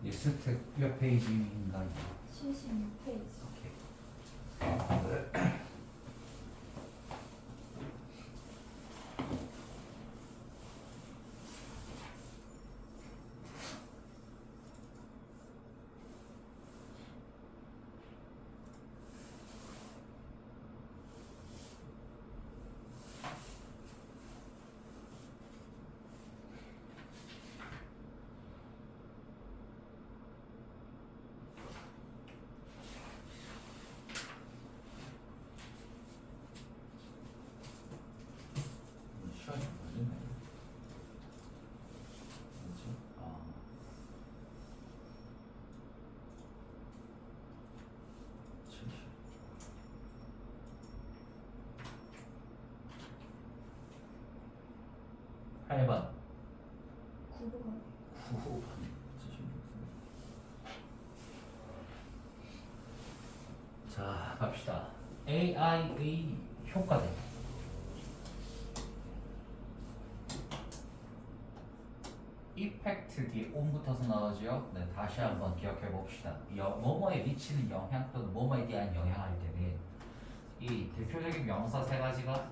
리스트 몇 페이지인가요? 76페이지. 오케이. 시간이 걸리네. 뭐지? 아. 팔번 9번. 9번 76. 자, 갑시다. AI의 효과들. 이펙트 뒤에 온 붙어서 나오죠. 네, 다시 한번 기억해 봅시다. 뭐뭐에 미치는 영향 또는 뭐뭐에 대한 영향할 때는 이 대표적인 명사 세 가지가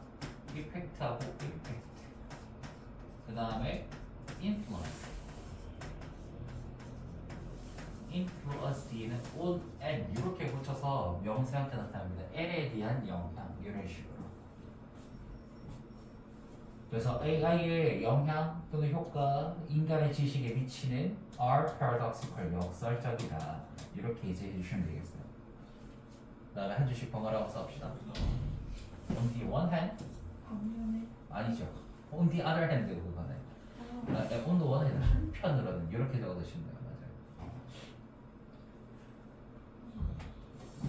이펙트하고 임팩트, 그 다음에 influence. influence 뒤에는 on and 이렇게 붙여서 명사 형태 나타납니다. L에 대한 영향 이런 식으로. 그래서 AI의 영향 또는 효과, 인간의 지식에 미치는 are paradoxical, 역설적이다. 이렇게 이제 해주시면 되겠어요. 그 다음에 한 줄씩 번갈아서 써봅시다. On the one hand, 방면에. 아니죠. On the other hand 그거네. On the one hand, 한편으로는 이렇게 적어두시면 돼요.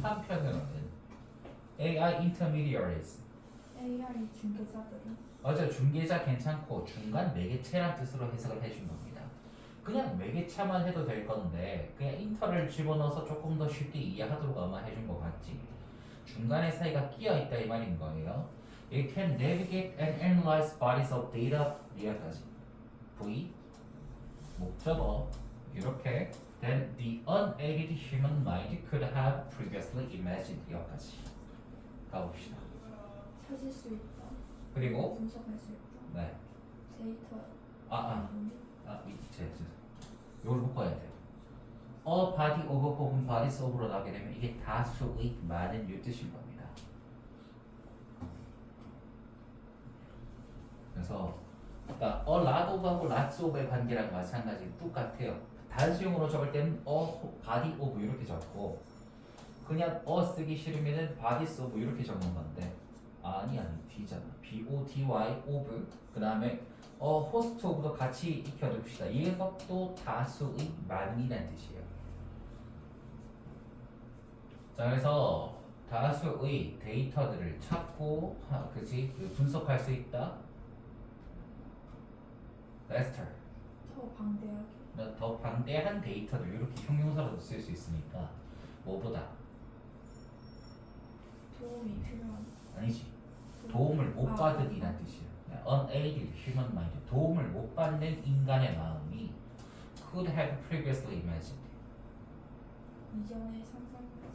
맞아요. 한편으로는 AI intermediaries. AI 중개자들은. 맞아요. 중개자 괜찮고 중간 매개체란 뜻으로 해석을 해준 겁니다. 그냥 매개체만 해도 될 건데 그냥 인터를 집어넣어서 조금 더 쉽게 이해하도록 아마 해준 것 같지. 중간에 사이가 끼어 있다 이 말인 거예요. It can navigate and analyze bodies of data 여기까지. V 목적어 이렇게 then the unaided human mind could have previously imagined 여기까지 가봅시다. 찾을 수 있다. 그리고 분석할 수 있다. 네. 데이터. 이걸 묶어야 돼요. A body of 혹은 bodies of로 나게 되면 이게 다수의 많은 이 뜻인 겁니다. 그래서 그러니까 a lot of하고 lots of의 관계랑 마찬가지 똑같아요. 단수용으로 적을 때는 a body of 이렇게 적고 그냥 a 쓰기 싫으면은 bodies of 이렇게 적는 건데 아니 D잖아. B-O-D-Y of 그 다음에 host of도 같이 익혀둡시다. 이것도 다수의 많이라는 뜻이에요. 자 그래서 다수의 데이터들을 찾고 그지 분석할 수 있다. faster. 더 방대하게. 더 방대한 데이터들 이렇게 형용사로도 쓸 수 있으니까 뭐보다 도움이 필요한. 아니지. 도움을 못 받으리란 뜻이에요. Unaided human mind. 도움을 못 받는 인간의 마음이 could have previously imagined. 이전에 상상했어.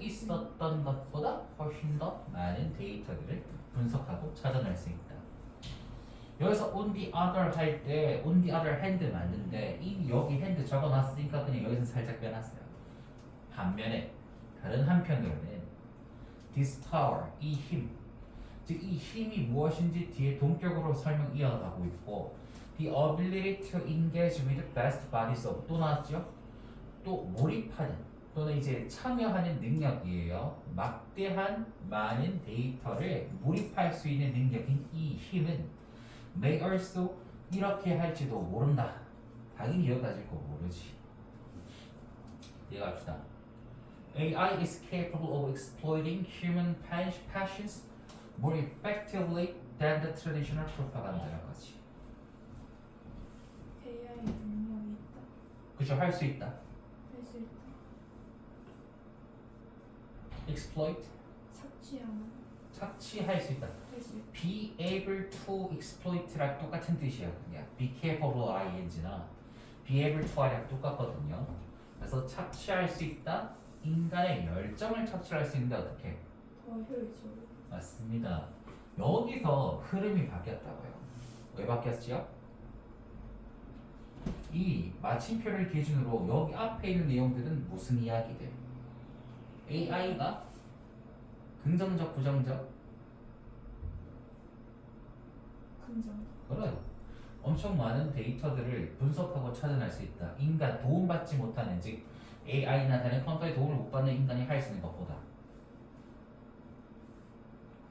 있었던 것보다 훨씬 더 많은 데이터들을 분석하고 찾아낼 수 있다. 여기서 on the other 할 때 on the other hand 맞는데 이미 여기 hand 적어놨으니까 그냥 여기서 살짝 빼놨어요. 반면에 다른 한편으로는 this power, 이 힘, 즉 이 힘이 무엇인지 뒤에 동격으로 설명 이어가고 있고 the ability to engage with best bodies of 또 나왔죠? 또 몰입하는 또는 이제 참여하는 능력이에요. 막대한 많은 데이터를 몰입할 수 있는 능력인 이 힘은 may also 이렇게 할지도 모른다. 당연히 여기까지일 거 모르지. 이해갑시다. AI is capable of exploiting human passions more effectively than the traditional propaganda라고지. AI 능력이 있다. 그죠? 할 수 있다. 할 수 있다. exploit 착취하는. 착취할 수 있다. 할 수 있다. be able to exploit랑 똑같은 뜻이야. 그냥 be capable ing나 be able to랑 똑같거든요. 그래서 착취할 수 있다. 인간의 열정을 착취할 수 있는데 어떻게? 더 효율적으로. 맞습니다. 여기서 흐름이 바뀌었다고요. 왜 바뀌었지요? 이 마침표를 기준으로 여기 앞에 있는 내용들은 무슨 이야기들? AI가 긍정적, 부정적? 긍정. 그래. 엄청 많은 데이터들을 분석하고 찾아낼 수 있다. 인간 도움받지 못하는 즉 AI나 다른 컴퓨터의 도움을 못 받는 인간이 할 수 있는 것보다.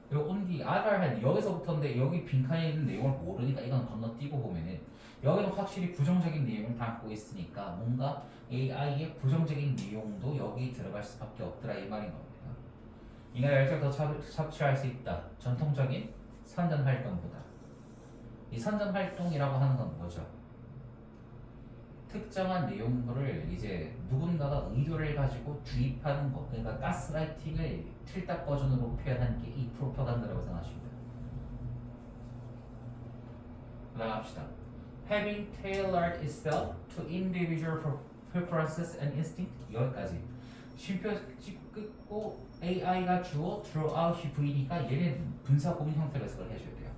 그리고 온디 RR 여기서부터인데 여기 빈칸에 있는 내용을 모르니까 이건 건너뛰고 보면은 여기는 확실히 부정적인 내용을 담고 있으니까 뭔가 AI의 부정적인 내용도 여기 들어갈 수밖에 없더라 이 말인 겁니다. 인간의 열정을 더 착취할 수 있다. 전통적인 선전 활동보다. 이 선전 활동이라고 하는 건 뭐죠? 특정한 내용물을 이제 누군가가 의도를 가지고 주입하는 것, 그러니까 가스라이팅을 틀딱 버전으로 표현한 게 이 프로파간다라고 생각하시면 돼요. 그다음 합시다. Having tailored itself to individual preferences and instinct 여기까지. 쉼표 찍고 AI가 주어 throughout이 V니까 얘는 분사 고민 형태로 해석을 해줘야 돼요.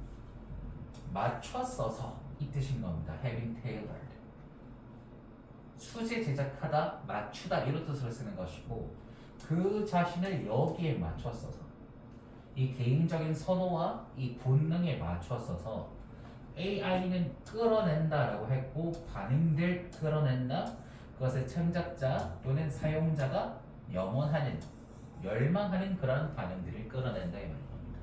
맞춰 써서 이 뜻인 겁니다. Having tailored. 수제 제작하다, 맞추다 이런 뜻으로 쓰는 것이고 그 자신을 여기에 맞춰 써서 이 개인적인 선호와 이 본능에 맞춰 써서 AI는 끌어낸다라고 했고 반응들 끌어낸다 그것의 창작자 또는 사용자가 염원하는 열망하는 그런 반응들을 끌어낸다 이 말인 겁니다.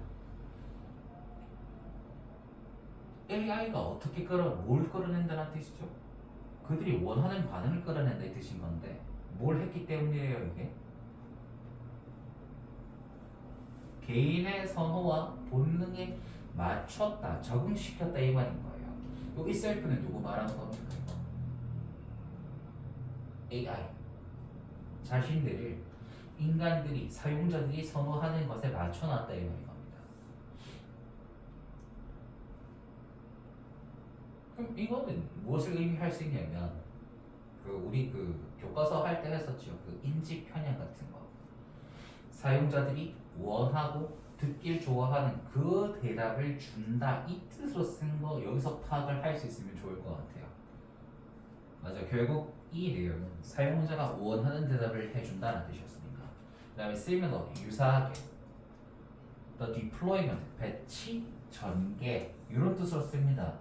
AI가 어떻게 뭘 끌어낸다는 뜻이죠? 그들이 원하는 반응을 끌어낸다 이 뜻인 건데 뭘 했기 때문이에요 이게? 개인의 선호와 본능에 맞췄다, 적응시켰다 이 말인 거예요. 이 셀프는 누구 말하는 겁니까? AI 자신들을 인간들이 사용자들이 선호하는 것에 맞춰놨다 이 말인 겁니다. 그럼 이거는 무엇을 의미할 수 있냐면 우리 교과서 할 때 했었죠. 인지 편향 같은 거. 사용자들이 원하고 듣길 좋아하는 그 대답을 준다 이 뜻으로 쓴 거 여기서 파악을 할 수 있으면 좋을 것 같아요. 맞아. 결국 이 내용은 사용자가 원하는 대답을 해준다는 뜻이었으니까. 그 다음에 similar 유사하게 the deployment 배치 전개 이런 뜻으로 씁니다.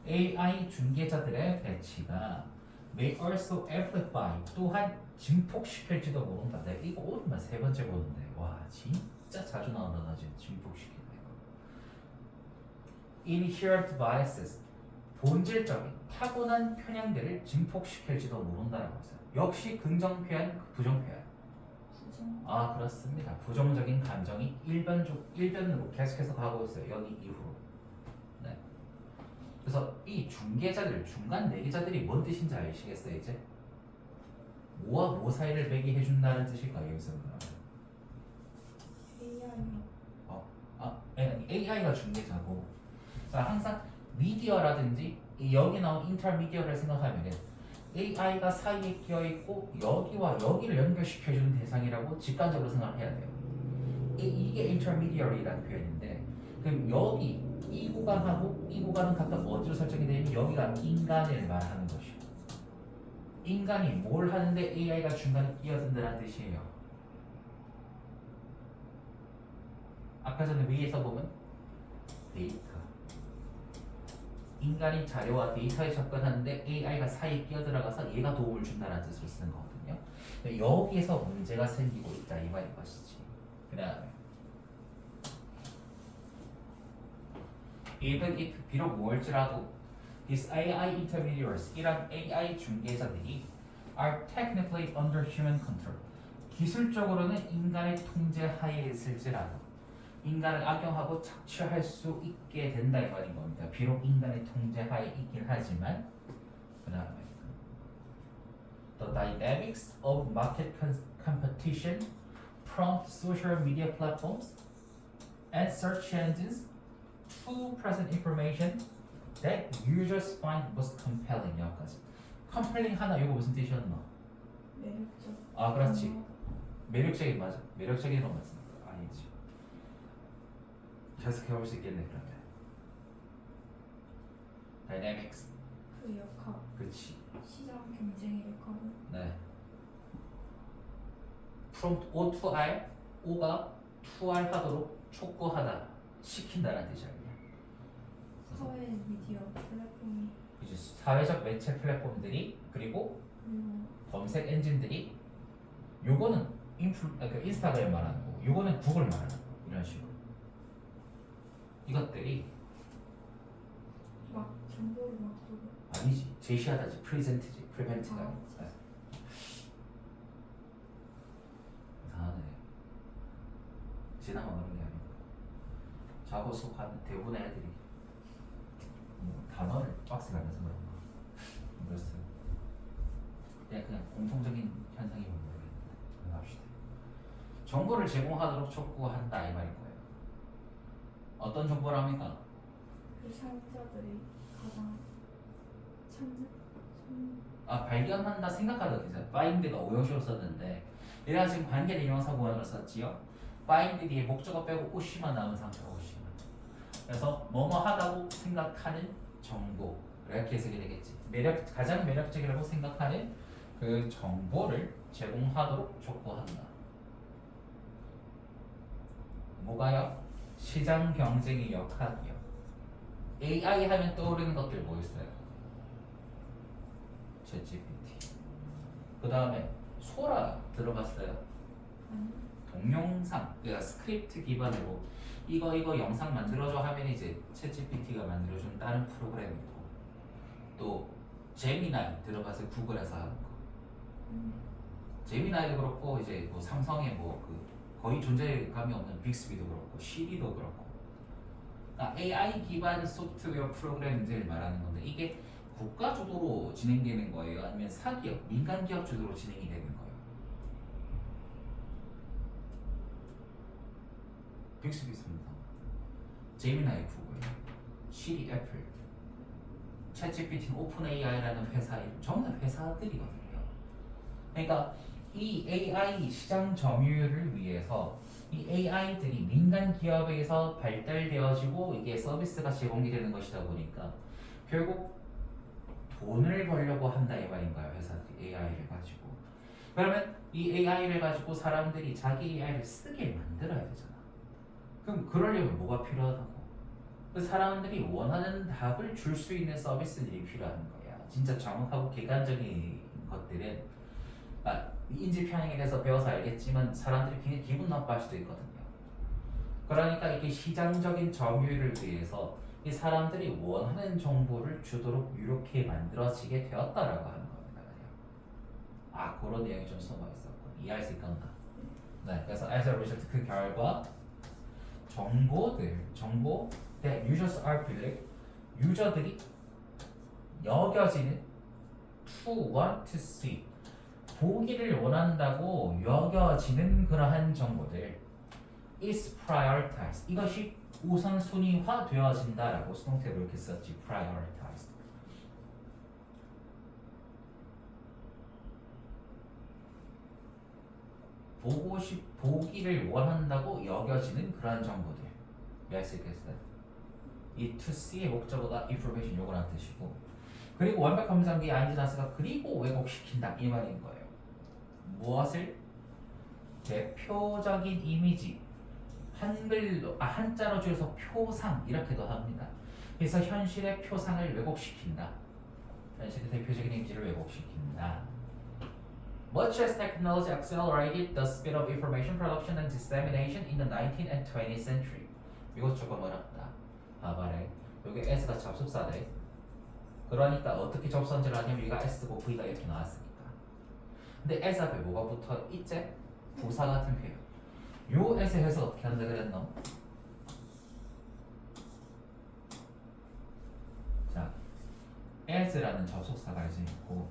AI 중개자들의 배치가 may also amplify 또한 증폭시킬지도 모른다. 내가 이거 오늘만 세 번째 보는데 와 진짜 자주 나온다 나 지금 증폭시키는 거. Inherent biases 본질적인 타고난 편향들을 증폭시킬지도 모른다라고 했어요. 역시 긍정 표현, 부정 표현. 부정. 아 그렇습니다. 부정적인 감정이 일변으로 계속해서 가고 있어요. 여기 이후로. 네. 그래서 이 중개자들, 중간 내기자들이 뭔 뜻인지 아시겠어요 이제? 뭐와 뭐 사이를 매개해준다는 뜻일까요 여기서는? AI. AI가 중개자고 항상 미디어라든지 여기 나온 인터미디어를 생각하면 AI가 사이에 끼어있고 여기와 여기를 연결시켜주는 대상이라고 직관적으로 생각을 해야 돼요. 이게 intermediary라는 표현인데 그럼 여기 이 구간하고 이 구간은 각각 어디로 설정이 되냐면 여기가 인간을 말하는 것이고 인간이 뭘 하는데 AI가 중간에 끼어든다는 뜻이에요. 아까 전에 위에서 보면 데이터 인간이 자료와 데이터에 접근하는데 AI가 사이에 끼어들어가서 얘가 도움을 준다는 뜻으로 쓰는 거거든요. 여기에서 문제가 생기고 있다 이 말인 것이지. 그 다음에 even if 비록 뭘지라도 these AI intermediaries 이란 AI 중개자들이 are technically under human control 기술적으로는 인간의 통제 하에 있을지라도 인간을 악용하고 착취할 수 있게 된다 이 말인 겁니다. 비록 인간의 통제 하에 있긴 하지만 그 다음에 The dynamics of market competition prompt social media platforms and search engines to present information that users find most compelling 여기까지 compelling 하나 이거 무슨 뜻이었나? 매력적. 아 그렇지. 매력적인 맞아. 매력적인 건 맞습니다. 아니지. 계속 해볼 수 있겠네 그러면. 다이내믹스. 그 역할. 그렇지. 시장 경쟁의 역할은 네. 프롬프트 O to R, O가 to R 하도록 촉구하다, 시킨다는 뜻이야. 사회 미디어 플랫폼이 이제 사회적 매체 플랫폼들이 그리고 그리고 검색 엔진들이 요거는 그 인스타그램 말하는 거고 요거는 구글 말하는 거 이런 식으로 이것들이 막 정보를 막 주고 아니지 제시하다지 프리젠트지 프리벤트가 아, 네. 이상하네 지나만 그런 게 아니고 자고 속한 대부분의 애들이 단어를 박스가 안 해서 그런가 모르겠어요. 그냥 공통적인 현상이 모르겠는데 합시다. 정보를 제공하도록 촉구한다 이 말인 거예요. 어떤 정보를 합니까? 그 사용자들이 가장 발견한다 생각하다 되죠. find가 오형식으로 썼는데 얘가 지금 관계 대명사 구원으로 썼지요. find 뒤에 목적어 빼고 오시만 남은 상태가 오시만. 그래서 뭐뭐 하다고 생각하는 정보 이렇게 해석이 되겠지. 가장 매력적이라고 생각하는 그 정보를 제공하도록 촉구한다. 뭐가요? 시장 경쟁의 역할이요. AI 하면 떠오르는 것들 뭐 있어요? ChatGPT. 그 다음에 소라 들어봤어요? 동영상, 그러니까 스크립트 기반으로 이거 영상 만들어줘 하면 이제 챗GPT가 만들어준 다른 프로그램이고 또 제미나이 들어봤어요? 구글에서 하는 거. 제미나이도 그렇고 이제 뭐 삼성의 뭐 그 거의 존재감이 없는 빅스비도 그렇고 시리도 그렇고 그러니까 AI 기반 소프트웨어 프로그램들 말하는 건데 이게 국가 주도로 진행되는 거예요? 아니면 사기업, 민간 기업 주도로 진행이 되는 거예요? 빅스비 삼성, 제미나이 구글, 시리 애플, 챗GPT는 오픈 AI라는 회사 이름 전부 다 회사들이거든요. 그러니까 이 AI 시장 점유율을 위해서 이 AI들이 민간 기업에서 발달되어지고 이게 서비스가 제공이 되는 것이다 보니까 결국 돈을 벌려고 한다 이 말인 거야 회사들이 AI를 가지고. 그러면 이 AI를 가지고 사람들이 자기 AI를 쓰게 만들어야 되잖아. 그럼 그러려면 뭐가 필요하다고? 그 사람들이 원하는 답을 줄 수 있는 서비스들이 필요한 거야. 진짜 정확하고 객관적인 것들은 인지 편향에 대해서 배워서 알겠지만 사람들이 굉장히 기분 나빠할 수도 있거든요. 그러니까 이게 시장적인 점유율을 위해서 이 사람들이 원하는 정보를 주도록 이렇게 만들어지게 되었다라고 하는 겁니다. 그런 내용이 좀 숨어 있었고 이해할 수 있던가? 네, 그래서 as a result 그 결과 정보 that users are believed 유저들이 여겨지는 to want to see 보기를 원한다고 여겨지는 그러한 정보들 is prioritized 이것이 우선순위화 되어진다라고 수동태로 이렇게 썼지 prioritized. 보기를 원한다고 여겨지는 그러한 정보들 이해할 수 있겠어요? 이 to see의 목적어가 information 요거란 뜻이고 그리고 완벽한 문장기 아인지나스가 그리고 왜곡시킨다 이 말인 거예요. 무엇을? 대표적인 이미지 한자로 줄여서 표상 이렇게도 합니다. 그래서 현실의 표상을 왜곡시킨다. 현실의 대표적인 이미지를 왜곡시킨다. Much as technology accelerated the speed of information production and dissemination in the 19th and 20th century. 이것 조금 어렵다. 봐봐래. 여기 S가 접속사래. 그러니까 어떻게 접선지를 하냐면 여기가 S고 V가 이렇게 나왔으니까. 근데 S 앞에 뭐가 붙어 있지? 부사 같은 표현. 요 S 해석 어떻게 한다 그랬노? 자, as라는 접속사가 이제 있고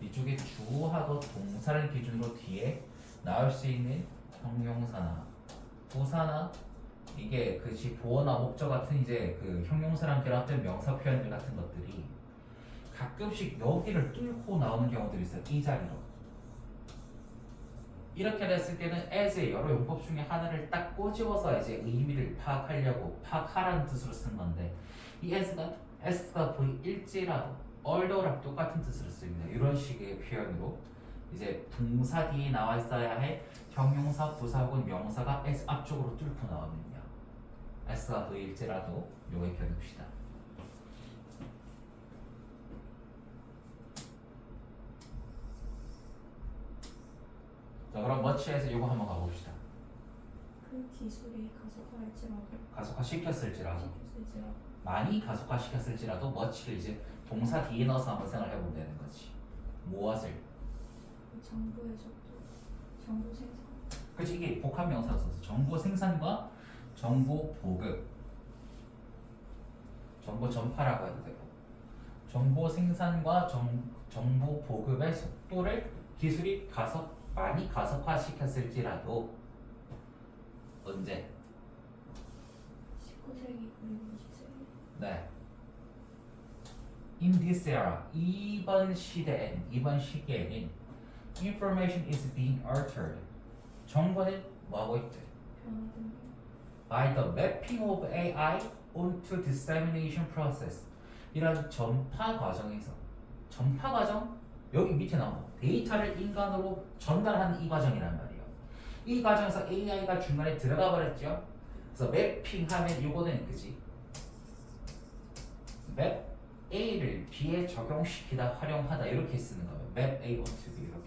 이쪽에 주하고 동사를 기준으로 뒤에 나올 수 있는 형용사나 부사나 이게 그지 보어나 목적 같은 이제 그 형용사랑 결합된 명사 표현들 같은 것들이 가끔씩 여기를 뚫고 나오는 경우들이 있어요. 이 자리로. 이렇게 됐을 때는 as의 여러 용법 중에 하나를 딱 꼬집어서 이제 의미를 파악하려고 파악하라는 뜻으로 쓴 건데 이 s가 V일지라도 although랑 똑같은 뜻으로 씁니다. 이런 식의 표현으로 이제 동사 뒤에 나와 있어야 할 형용사, 부사 혹은 명사가 s 앞쪽으로 뚫고 나오면요. s가 V일지라도 요거 익혀둡시다. 자 그럼 머치에서 요거 한번 가봅시다. 그 기술이 가속화할지라도 가속화시켰을지라도 시켰을지라도 많이 가속화시켰을지라도 머치를 이제 동사 뒤에 넣어서 한번 생각해 보면 되는 거지. 무엇을? 그 정부의 속도, 정부 생산, 그치 이게 복합 명사로 써서 정보 생산과 정보 보급, 정보 전파라고 해도 되고 정보 생산과 정보 보급의 속도를 기술이 많이 가속화시켰을지라도 언제? 19세기 그리고 20세기. 네. In this era, 이번 시기에는 information is being altered. 정보는 뭐하고 있대? 변화된 By the mapping of AI onto dissemination process. 이런 전파 과정에서 전파 과정 여기 밑에 나온 거 데이터를 인간으로 전달하는 이 과정이란 말이에요. 이 과정에서 AI가 중간에 들어가 버렸죠. 그래서 매핑하면 이거는 그지? 맵 A를 B에 적용시키다 활용하다 이렇게 쓰는 거예요. map A onto B 이렇게.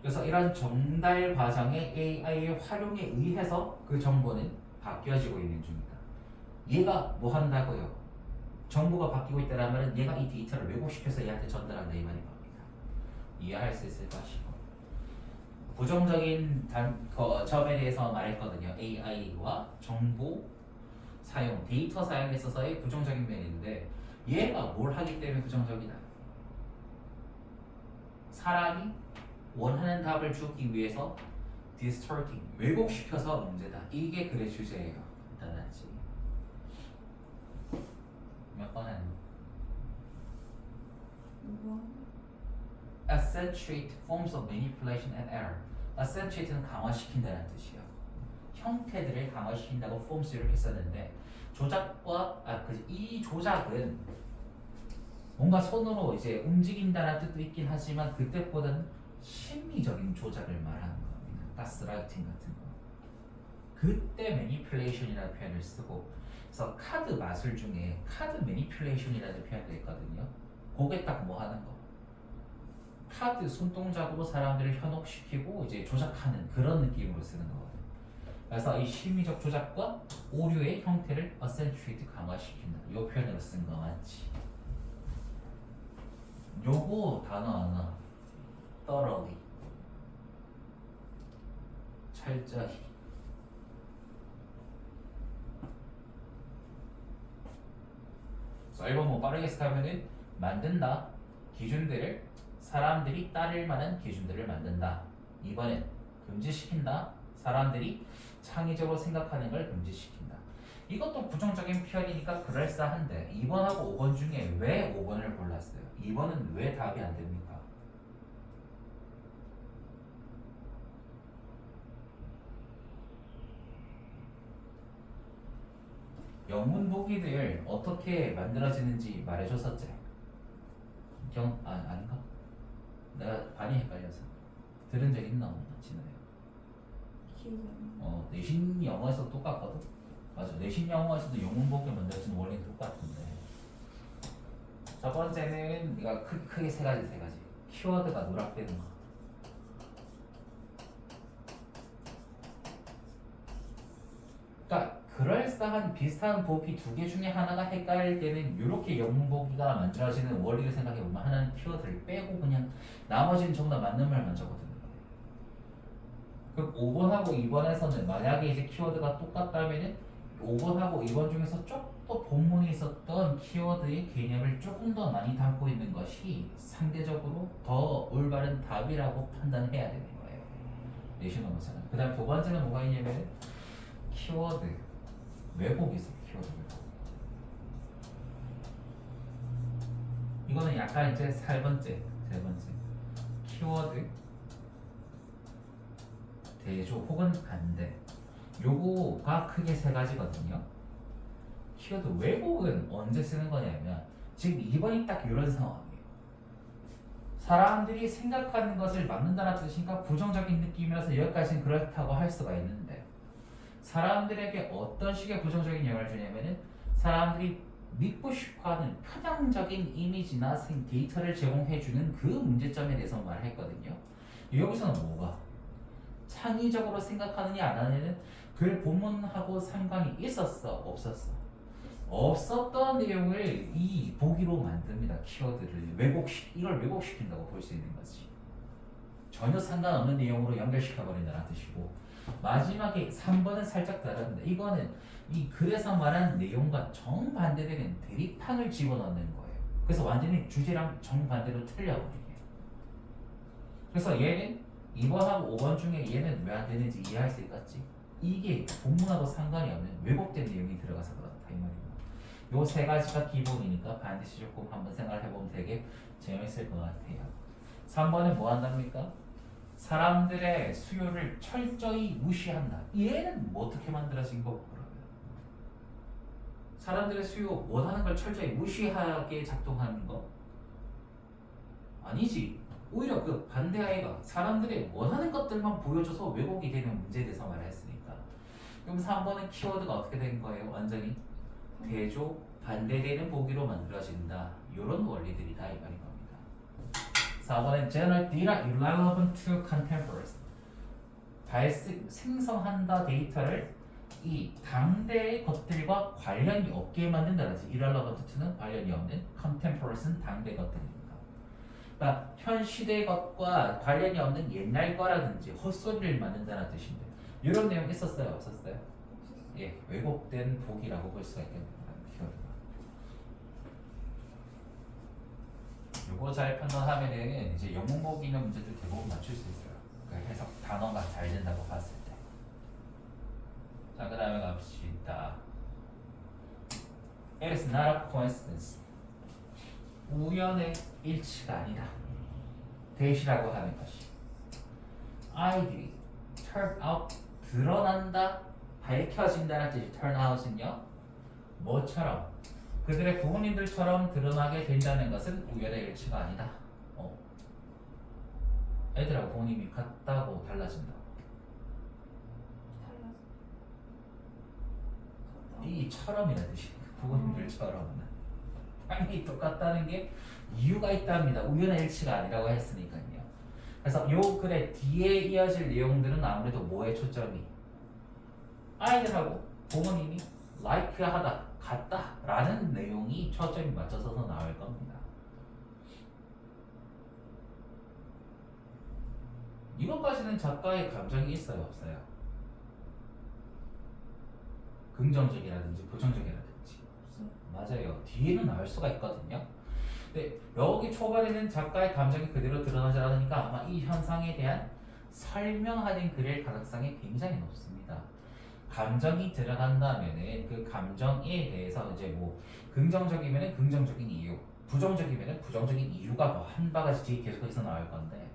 그래서 이런 전달 과정의 AI의 활용에 의해서 그 정보는 바뀌어지고 있는 중이다. 얘가 뭐 한다고요? 정보가 바뀌고 있다는 말은 얘가 이 데이터를 왜곡시켜서 얘한테 전달한다 이 말인 겁니다. 이해할 수 있을 것이고 부정적인 점에 대해서 말했거든요. AI와 정보 사용, 데이터 사용에 있어서의 부정적인 면인데 얘가 뭘 하기 때문에 부정적이다. 사람이 원하는 답을 주기 위해서 distorting, 왜곡시켜서 문제다. 이게 글의 주제예요. 간단하지. 몇 번 하는? 5번 accentuate forms of manipulation and error. accentuate는 강화시킨다는 뜻이에요. 형태들을 강화시킨다고 forms 이렇게 썼는데 조작과 이 조작은 뭔가 손으로 이제 움직인다는 뜻도 있긴 하지만 그때보다는 심리적인 조작을 말하는 겁니다. 가스라이팅 같은 거. 그때 manipulation이라는 표현을 쓰고 그래서 카드 마술 중에 카드 manipulation이라는 표현도 있거든요. 그게 딱 뭐 하는 거? 카드 손동작으로 사람들을 현혹시키고 이제 조작하는 그런 느낌으로 쓰는 거거든요. 그래서 이 심리적 조작과 오류의 형태를 accentuate 강화시킨다. 이 표현으로 쓴 거 맞지? 요거 단어 하나 thoroughly 철저히 그래서 1번 뭐 빠르게 해석하면은 만든다 기준들을 사람들이 따를 만한 기준들을 만든다. 2번은 금지시킨다 사람들이 창의적으로 생각하는 걸 금지시킨다. 이것도 부정적인 표현이니까 그럴싸한데 2번하고 5번 중에 왜 5번을 골랐어요? 2번은 왜 답이 안 됩니까? 영문 보기들 어떻게 만들어지는지 말해줬었지? 아닌가? 내가 많이 헷갈려서 들은 적 있나 없나 진호야? 기억이 안 나. 내신 영어에서도 똑같거든? 맞아 내신 영어에서도 영문 보기 만들어지는 원리는 똑같은데 첫 번째는 네가 크게 세 가지 키워드가 누락되는 거 그러니까 그럴싸한 비슷한 보기 두 개 중에 하나가 헷갈릴 때는 이렇게 영문 보기가 만들어지는 원리를 생각해보면 하나는 키워드를 빼고 그냥 나머지는 전부 다 맞는 말만 적어두는 거예요. 그럼 5번하고 2번에서는 만약에 이제 키워드가 똑같다면은 5번하고 2번 중에서 조금 더 본문에 있었던 키워드의 개념을 조금 더 많이 담고 있는 것이 상대적으로 더 올바른 답이라고 판단해야 되는 거예요. 내신어머서는. 그 다음 두 번째는 뭐가 있냐면 키워드 왜곡이 있어요. 키워드 왜곡. 이거는 아까 이제 세 번째 키워드 대조 혹은 반대. 요거가 크게 세 가지거든요. 키워드 왜곡은 언제 쓰는 거냐면 지금 2번이 딱 이런 상황이에요. 사람들이 생각하는 것을 맞는다는 뜻인가 부정적인 느낌이라서 여기까지는 그렇다고 할 수가 있는데 사람들에게 어떤 식의 부정적인 영향을 주냐면은 사람들이 믿고 싶어하는 편향적인 이미지나 데이터를 제공해주는 그 문제점에 대해서 말했거든요. 여기서는 뭐가 창의적으로 생각하느냐 안 하느냐는 글 본문하고 상관이 있었어 없었어? 없었던 내용을 이 보기로 만듭니다. 키워드를 이걸 왜곡시킨다고 볼 수 있는 거지. 전혀 상관없는 내용으로 연결시켜 버린다는 뜻이고 마지막에 3번은 살짝 다른데 이거는 이 글에서 말하는 내용과 정반대되는 대립판을 집어넣는 거예요. 그래서 완전히 주제랑 정반대로 틀려버리게. 그래서 얘는 2번하고 5번 중에 얘는 왜 안 되는지 이해할 수 있겠지? 이게 본문하고 상관이 없는 왜곡된 내용이 들어가서 그렇다 이 말이고 요 세 가지가 기본이니까 반드시 조금 한번 생각해보면 되게 재밌을 것 같아요. 3번은 뭐 한답니까? 사람들의 수요를 철저히 무시한다. 얘는 뭐 어떻게 만들어진 거고 그러면? 사람들의 수요 원하는 걸 철저히 무시하게 작동하는 거? 아니지. 오히려 그 반대 아이가 사람들이 원하는 것들만 보여줘서 왜곡이 되는 문제에 대해서 말했으니까. 그럼 3번은 키워드가 어떻게 된 거예요? 완전히 대조 반대되는 보기로 만들어진다. 이런 원리들이다 이 말인 겁니다. 4번은 generate data irrelevant to contemporaries. 생성한다 데이터를 이 당대의 것들과 관련이 없게 만든다는 뜻이 irrelevant to는 관련이 없는 contemporaries 당대 것들입니다. 그러니까 현 시대의 것과 관련이 없는 옛날 거라든지 헛소리를 만든다는 뜻인데 이런 내용 있었어요? 없었어요? 예, 왜곡된 보기라고 볼 수가 있겠네요. 키워드가. 요거 잘 판단하면은 이제 영문법 있는 문제들 대부분 맞출 수 있어요. 그 해석 단어가 잘 된다고 봤을 때. 자, 그 다음에 갑시다. It is not a coincidence. 우연의 일치가 아니다. 대시라고 하는 것이. 아이들이 turn out 드러난다, 밝혀진다는 뜻이 turn out은요. 뭐처럼? 그들의 부모님들처럼 드러나게 된다는 것은 우연의 일치가 아니다. 애들하고 부모님이 같다고 달라진다고. 이 처럼이라는 뜻이 부모님들처럼은 당연히 똑같다는 게 이유가 있답니다. 우연의 일치가 아니라고 했으니까요. 그래서 요 글의 뒤에 이어질 내용들은 아무래도 뭐에 초점이? 아이들하고 부모님이 like하다, 같다 라는 내용이 초점이 맞춰서 나올 겁니다. 이것까지는 작가의 감정이 있어요 없어요? 긍정적이라든지 부정적이라든지. 맞아요. 뒤에는 나올 수가 있거든요. 근데 여기 초반에는 작가의 감정이 그대로 드러나지 않으니까 아마 이 현상에 대한 설명하는 글일 가능성이 굉장히 높습니다. 감정이 들어간다면은 그 감정에 대해서 이제 뭐 긍정적이면은 긍정적인 이유, 부정적이면은 부정적인 이유가 뭐 한 바가지 뒤에 계속해서 나올 건데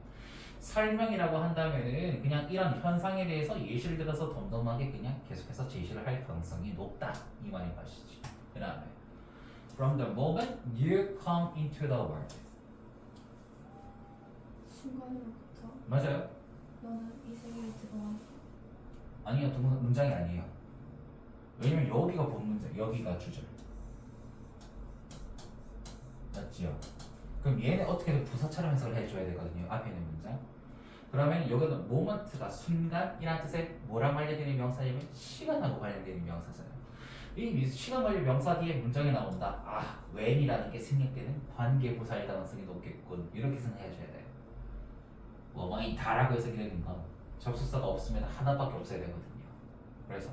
설명이라고 한다면은 그냥 이런 현상에 대해서 예시를 들어서 덤덤하게 그냥 계속해서 제시를 할 가능성이 높다 이 말인 것이지. 그 다음에 From the moment you come into the world. 순간으로부터 맞아요? 너는 이 세계에 들어와. 아니요, 문장이 아니에요. 왜냐면 여기가 본 문장, 여기가 주절. 맞지요? 그럼 얘는 어떻게든 부사처럼 해석을 해줘야 되거든요. 앞에 있는 문장. 그러면 여기는 moment가 순간이라는 뜻의 뭐랑 관련되는 명사냐면 시간하고 관련되는 명사잖아요. 이 시간 관련 명사 뒤에 문장이 나온다. 아, when이라는 게 생략되는 관계부사일 가능성이 높겠군. 이렇게 생각하셔야 돼요. 뭐이 다라고 해석이 되는 건 접속사가 없으면 하나밖에 없어야 되거든요. 그래서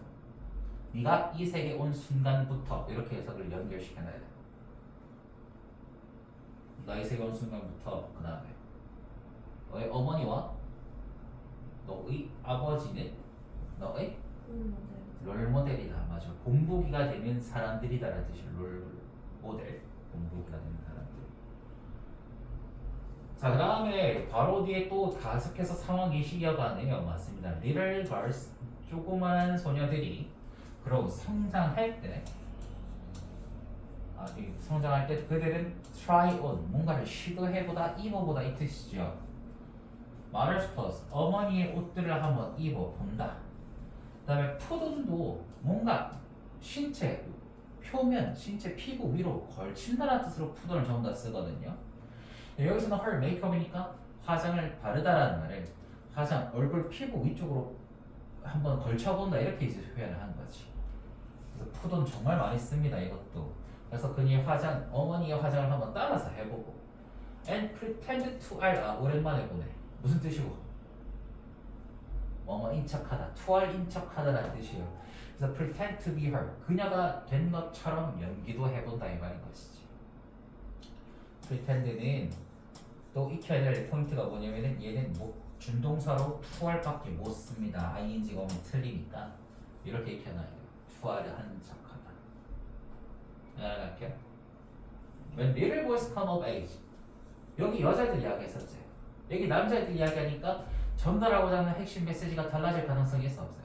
네가 이 세계에 온 순간부터 이렇게 해석을 연결시켜놔야 돼. 네가 이 세계에 온 순간부터 그 다음에 너의 어머니와 너의 아버지는 너의 롤모델이다. 맞아. 본보기가 되는 사람들이다라는 뜻이 롤모델. 본보기가 되는 사람들. 자, 그 다음에 바로 뒤에 또 계속해서 상황 예시 이어가네요. 맞습니다. Little girls, 조그만 소녀들이 그러고 성장할 때, 이 성장할 때 그들은 try on, 뭔가를 시도해보다, 입어보다 이 뜻이죠. Mother's clothes, 어머니의 옷들을 한번 입어본다. 그 다음에 put on도 뭔가 신체, 표면, 신체 피부 위로 걸친다라는 뜻으로 put on을 전부 다 쓰거든요. 여기서는 her makeup이니까 화장을 바르다라는 말을 화장, 얼굴 피부 위쪽으로 한번 걸쳐본다 이렇게 이제 표현을 하는 거지. 그래서 put on 정말 많이 씁니다 이것도. 그래서 그녀의 화장, 어머니의 화장을 한번 따라서 해보고 and pretend to 오랜만에 보네. 무슨 뜻이고? 뭐뭐 인척하다, 투알 인척하다라는 뜻이에요. 그래서 pretend to be her, 그녀가 된 것처럼 연기도 해본다 이 말인 것이지. pretend는 또 익혀야 될 포인트가 뭐냐면은 얘는 뭐 준동사로 투알밖에 못 씁니다. ing가 오면 틀리니까 이렇게 익혀놔야 돼요. 투알을 하는 척하다. 알아갈게요. When little boys come of age, 여기 여자애들 이야기 했었지. 여기 남자애들 이야기하니까 전달하고자 하는 핵심 메시지가 달라질 가능성이 있어 없어요?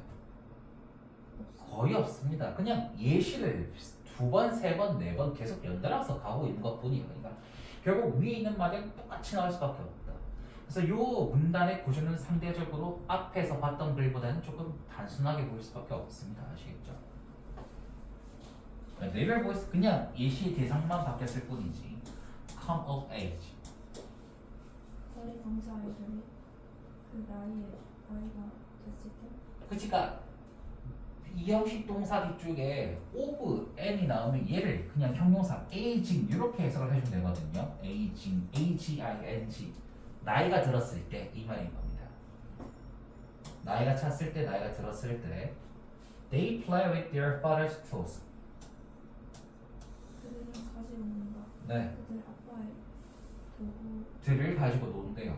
거의 없습니다. 그냥 예시를 두 번, 세 번, 네 번 계속 연달아서 가고 있는 것 뿐이에요. 그러니까 결국 위에 있는 말은 똑같이 나올 수밖에 없다. 그래서 이 문단의 구조는 상대적으로 앞에서 봤던 글보다는 조금 단순하게 보일 수밖에 없습니다. 아시겠죠? 레벨 보이스 그냥 예시 대상만 바뀌었을 뿐이지. Come of age. 거리 동사애들이 그 나이가 됐을 때 그러니까 이 형식 동사 뒤쪽에 of n이 나오면 얘를 그냥 형용사 aging 이렇게 해석을 해주면 되거든요. aging, aging 나이가 들었을 때 이 말인 겁니다. 나이가 찼을 때, 나이가 들었을 때 they play with their father's clothes. 그들은 가지고 논다. 네, 그들 아빠의 도구 들을 가지고 논대요.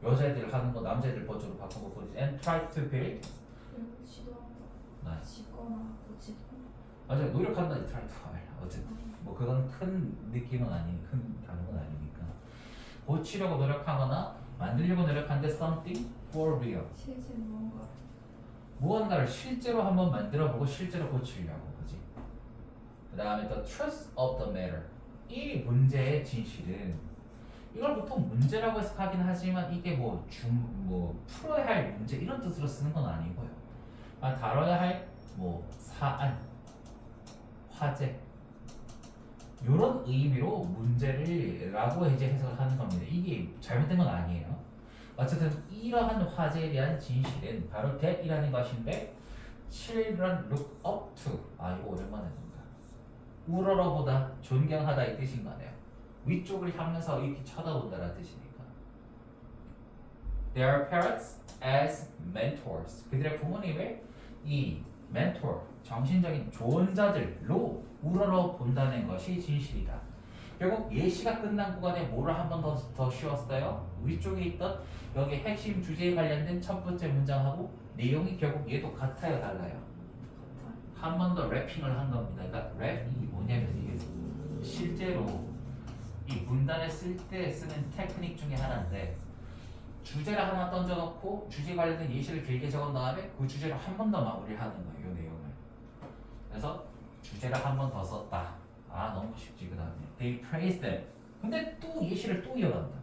여자애들 하는 거 남자애들 버전으로 바꾼 거 보지. And try to build. 그리고 시도한다. 네. 짓거나 고치다. 맞아요. 노력한다. try to hard. 어쨌든 뭐 그건 큰 느낌은 아닌 큰 단어는 아니니까. 고치려고 노력하거나 만들려고 노력하는데 something for real. 실제 무언가를 실제로 한번 만들어보고 실제로 고치려고 그지. 그 다음에 the truth of the matter. 이 문제의 진실은 이걸 보통 문제라고 해석하긴 하지만 이게 뭐 풀어야 할 문제 이런 뜻으로 쓰는 건 아니고요. 다뤄야 할 뭐 사안, 화제 이런 의미로 문제를라고 이제 해석을 하는 겁니다. 이게 잘못된 건 아니에요. 어쨌든 이러한 화제에 대한 진실은 바로 that이라는 것인데 children look up to 이거 오랜만에 본다. 우러러보다 존경하다 이 뜻인 거네요. 위쪽을 향해서 이렇게 쳐다본다는 뜻이니까. Their parents as mentors. 그들의 부모님을 이 mentor, 정신적인 조언자들로 우러러 본다는 것이 진실이다. 결국 예시가 끝난 구간에 뭐를 한 번 더 씌웠어요? 위쪽에 있던 여기 핵심 주제에 관련된 첫 번째 문장하고 내용이 결국 얘도 같아요, 달라요? 한 번 더 랩핑을 한 겁니다. 그러니까 랩이 뭐냐면 이게 실제로 이 문단을 쓸 때 쓰는 테크닉 중에 하나인데 주제를 하나 던져놓고 주제 관련된 예시를 길게 적은 다음에 그 주제로 한 번 더 마무리하는 거예요, 이 내용을. 그래서 주제를 한 번 더 썼다. 너무 쉽지. 그 다음에 they praise them. 근데 또 예시를 또 이어간다.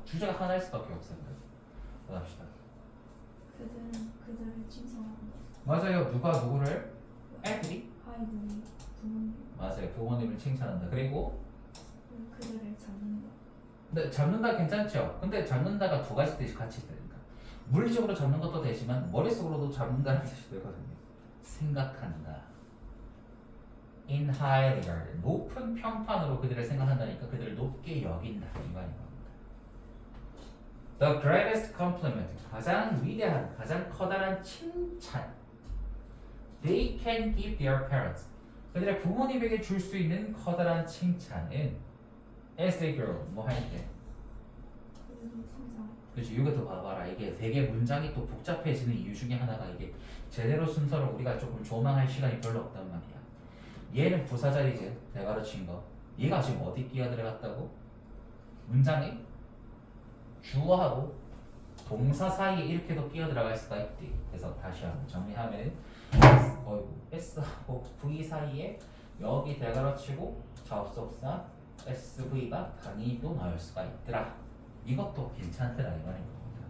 주제가 하나일 수밖에 없어요. 갑시다. 그들은 그들을 칭찬한다. 맞아요. 누가 누구를? 애들이? 아이들이 부모님 맞아요. 부모님을 칭찬한다. 그리고 그들을 잡는다. 근데 잡는다 괜찮죠? 근데 잡는다가 두 가지 뜻이 같이 되니까 물리적으로 잡는 것도 되지만 머릿속으로도 잡는다는 뜻이 되거든요. 생각한다. In high regard. 높은 평판으로 그들을 생각한다니까 그들을 높게 여긴다. 이 말인 겁니다. The greatest compliment. 가장 위대한, 가장 커다란 칭찬. They can give their parents. 그들의 부모님에게 줄 수 있는 커다란 칭찬은 as they grow. 뭐 할 때? 그들이 성장. 그렇지. 이것도 봐봐라. 이게 되게 문장이 또 복잡해지는 이유 중에 하나가 이게 제대로 순서로 우리가 조금 조망할 시간이 별로 없단 말이야. 얘는 부사절이지. 내가 가르친 거. 얘가 지금 어디 끼어 들어갔다고? 문장에 주어하고 동사 사이에 이렇게도 끼어 들어갈 수가 있대. 그래서 다시 한번 정리하면 S하고 V 사이에 여기 대괄호 치고 접속사 SV가 단위도 넣을 수가 있더라. 이것도 괜찮더라 이 말인 겁니다.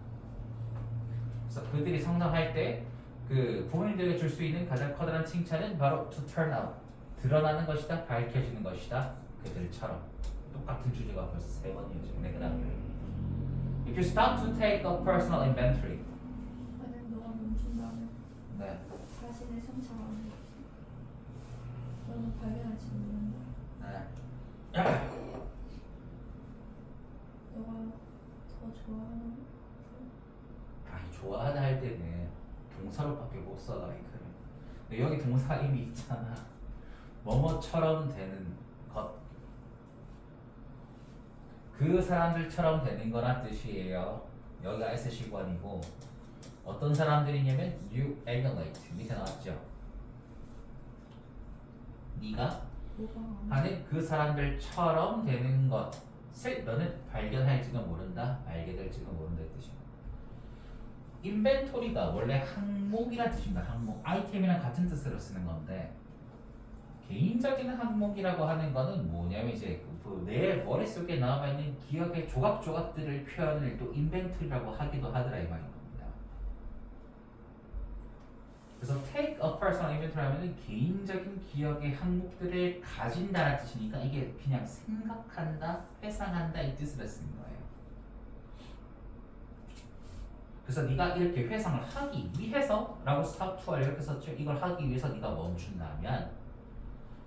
그래서 그들이 성장할 때 그 부모님들에게 줄 수 있는 가장 커다란 칭찬은 바로 to turn out, 드러나는 것이다, 밝혀지는 것이다. 그들처럼. 똑같은 주제가 벌써 세 번이에요 지금 내 그다음에. If you stop to take a personal inventory. 만약 너가 멈춘다면 네. 자신의 성찰 안에 너는 발견할지 모른다. 네. 너가 더 좋아하는 아니 좋아하다 할 때는 동사로밖에 못 써가 이 글은. 근데 여기 동사 이미 있잖아. 뭐뭐처럼 되는 것. 그 사람들처럼 되는 거란 뜻이에요. 여기가 S시관이고 어떤 사람들이냐면 you emulate 밑에 나왔죠. 네가 뭐가 하는 그 사람들처럼 되는 것을 너는 발견할지도 모른다, 알게 될지도 모른다 이 뜻입니다. 인벤토리가 원래 항목이란 뜻입니다. 항목, 아이템이랑 같은 뜻으로 쓰는 건데 개인적인 항목이라고 하는 거는 뭐냐면 이제 내 머릿속에 남아있는 기억의 조각조각들을 표현을 또 인벤토리라고 하기도 하더라 이 말인 겁니다. 그래서 take a personal inventory 하면은 개인적인 기억의 항목들을 가진다는 뜻이니까 이게 그냥 생각한다, 회상한다 이 뜻으로 쓰는 거예요. 그래서 네가 이렇게 회상을 하기 위해서라고 stop to를 이렇게 썼죠. 이걸 하기 위해서 네가 멈춘다면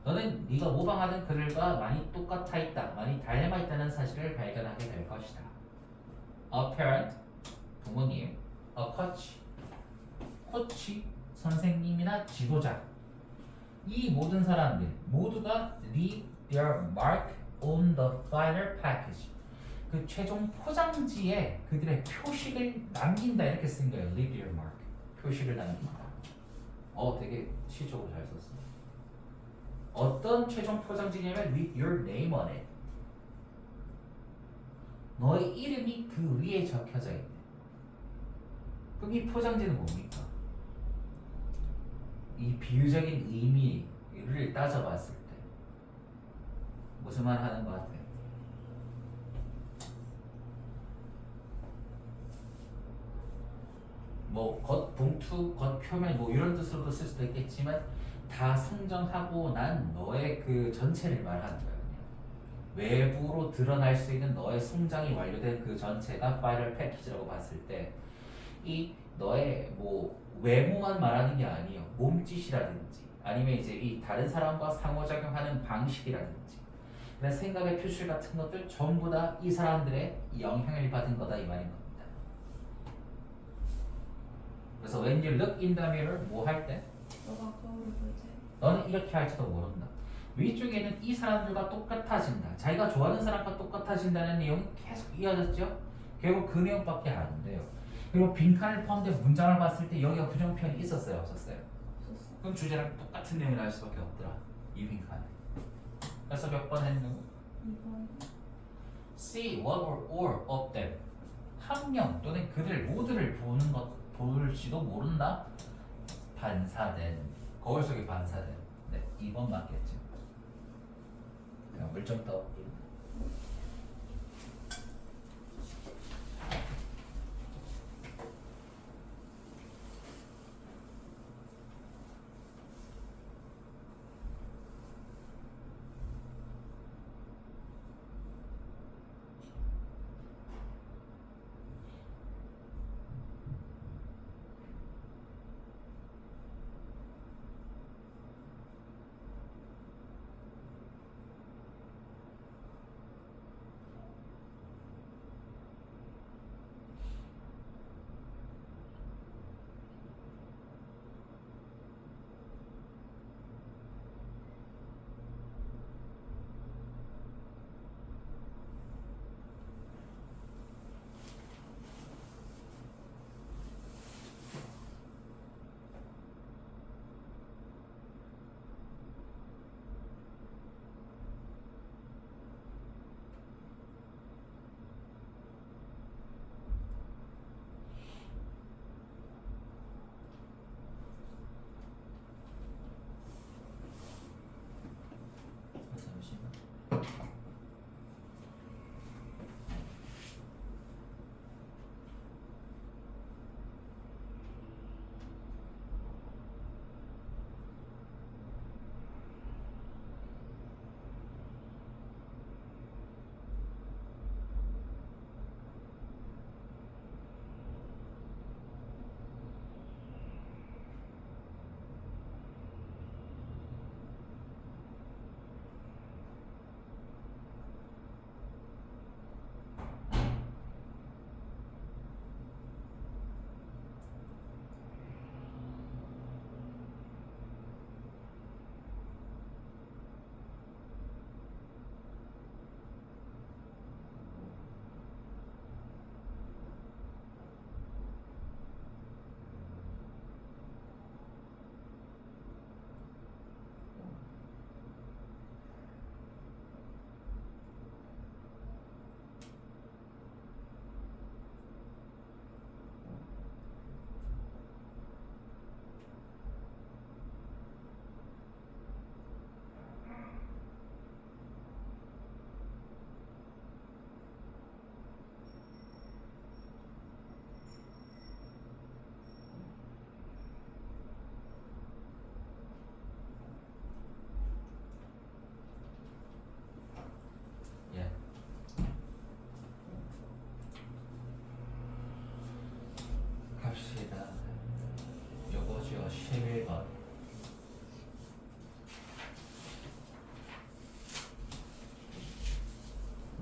너는 네가 모방하는 그들과 많이 똑같아 있다, 많이 닮아 있다는 사실을 발견하게 될 것이다. A parent, 부모님, a coach, 코치, 선생님이나 지도자. 이 모든 사람들 모두가 leave their mark on the final package. 그 최종 포장지에 그들의 표식을 남긴다 이렇게 쓴 거예요. Leave your mark. 표식을 남긴다. 되게 시적으로 잘 썼어. 어떤 최종 포장지냐면 with your name on it. 너의 이름이 그 위에 적혀져 있네. 그럼 이 포장지는 뭡니까? 이 비유적인 의미를 따져봤을 때 무슨 말 하는 것 같아요? 뭐 겉봉투, 겉표면 뭐 이런 뜻으로도 쓸 수도 있겠지만 다 성정하고 난 너의 그 전체를 말하는 거예요. 외부로 드러날 수 있는 너의 성장이 완료된 그 전체가 파이널 패키지라고 봤을 때 이 너의 뭐 외모만 말하는 게 아니에요. 몸짓이라든지 아니면 이제 이 다른 사람과 상호작용하는 방식이라든지 그런 생각의 표출 같은 것들 전부 다 이 사람들의 영향을 받은 거다 이 말인 겁니다. 그래서 when you look in the mirror 뭐 할 때? 너가 거울을 볼 때 너는 이렇게 할지도 모른다. 위쪽에는 이 사람들과 똑같아진다. 자기가 좋아하는 사람과 똑같아진다는 내용이 계속 이어졌죠. 결국 그 내용밖에 안 돼요. 그리고 빈칸을 포함된 문장을 봤을 때 여기가 부정표현이 있었어요, 없었어요? 없었어. 그럼 주제랑 똑같은 내용이 나올 수밖에 없더라. 이 빈칸에. 그래서 몇 번 했는? 2번 See one or all of them. 한 명 또는 그들 모두를 보는 것 볼지도 모른다. 반사된 거울 속에 반사된. 네, 2번 맞겠죠. 자, 물좀 더.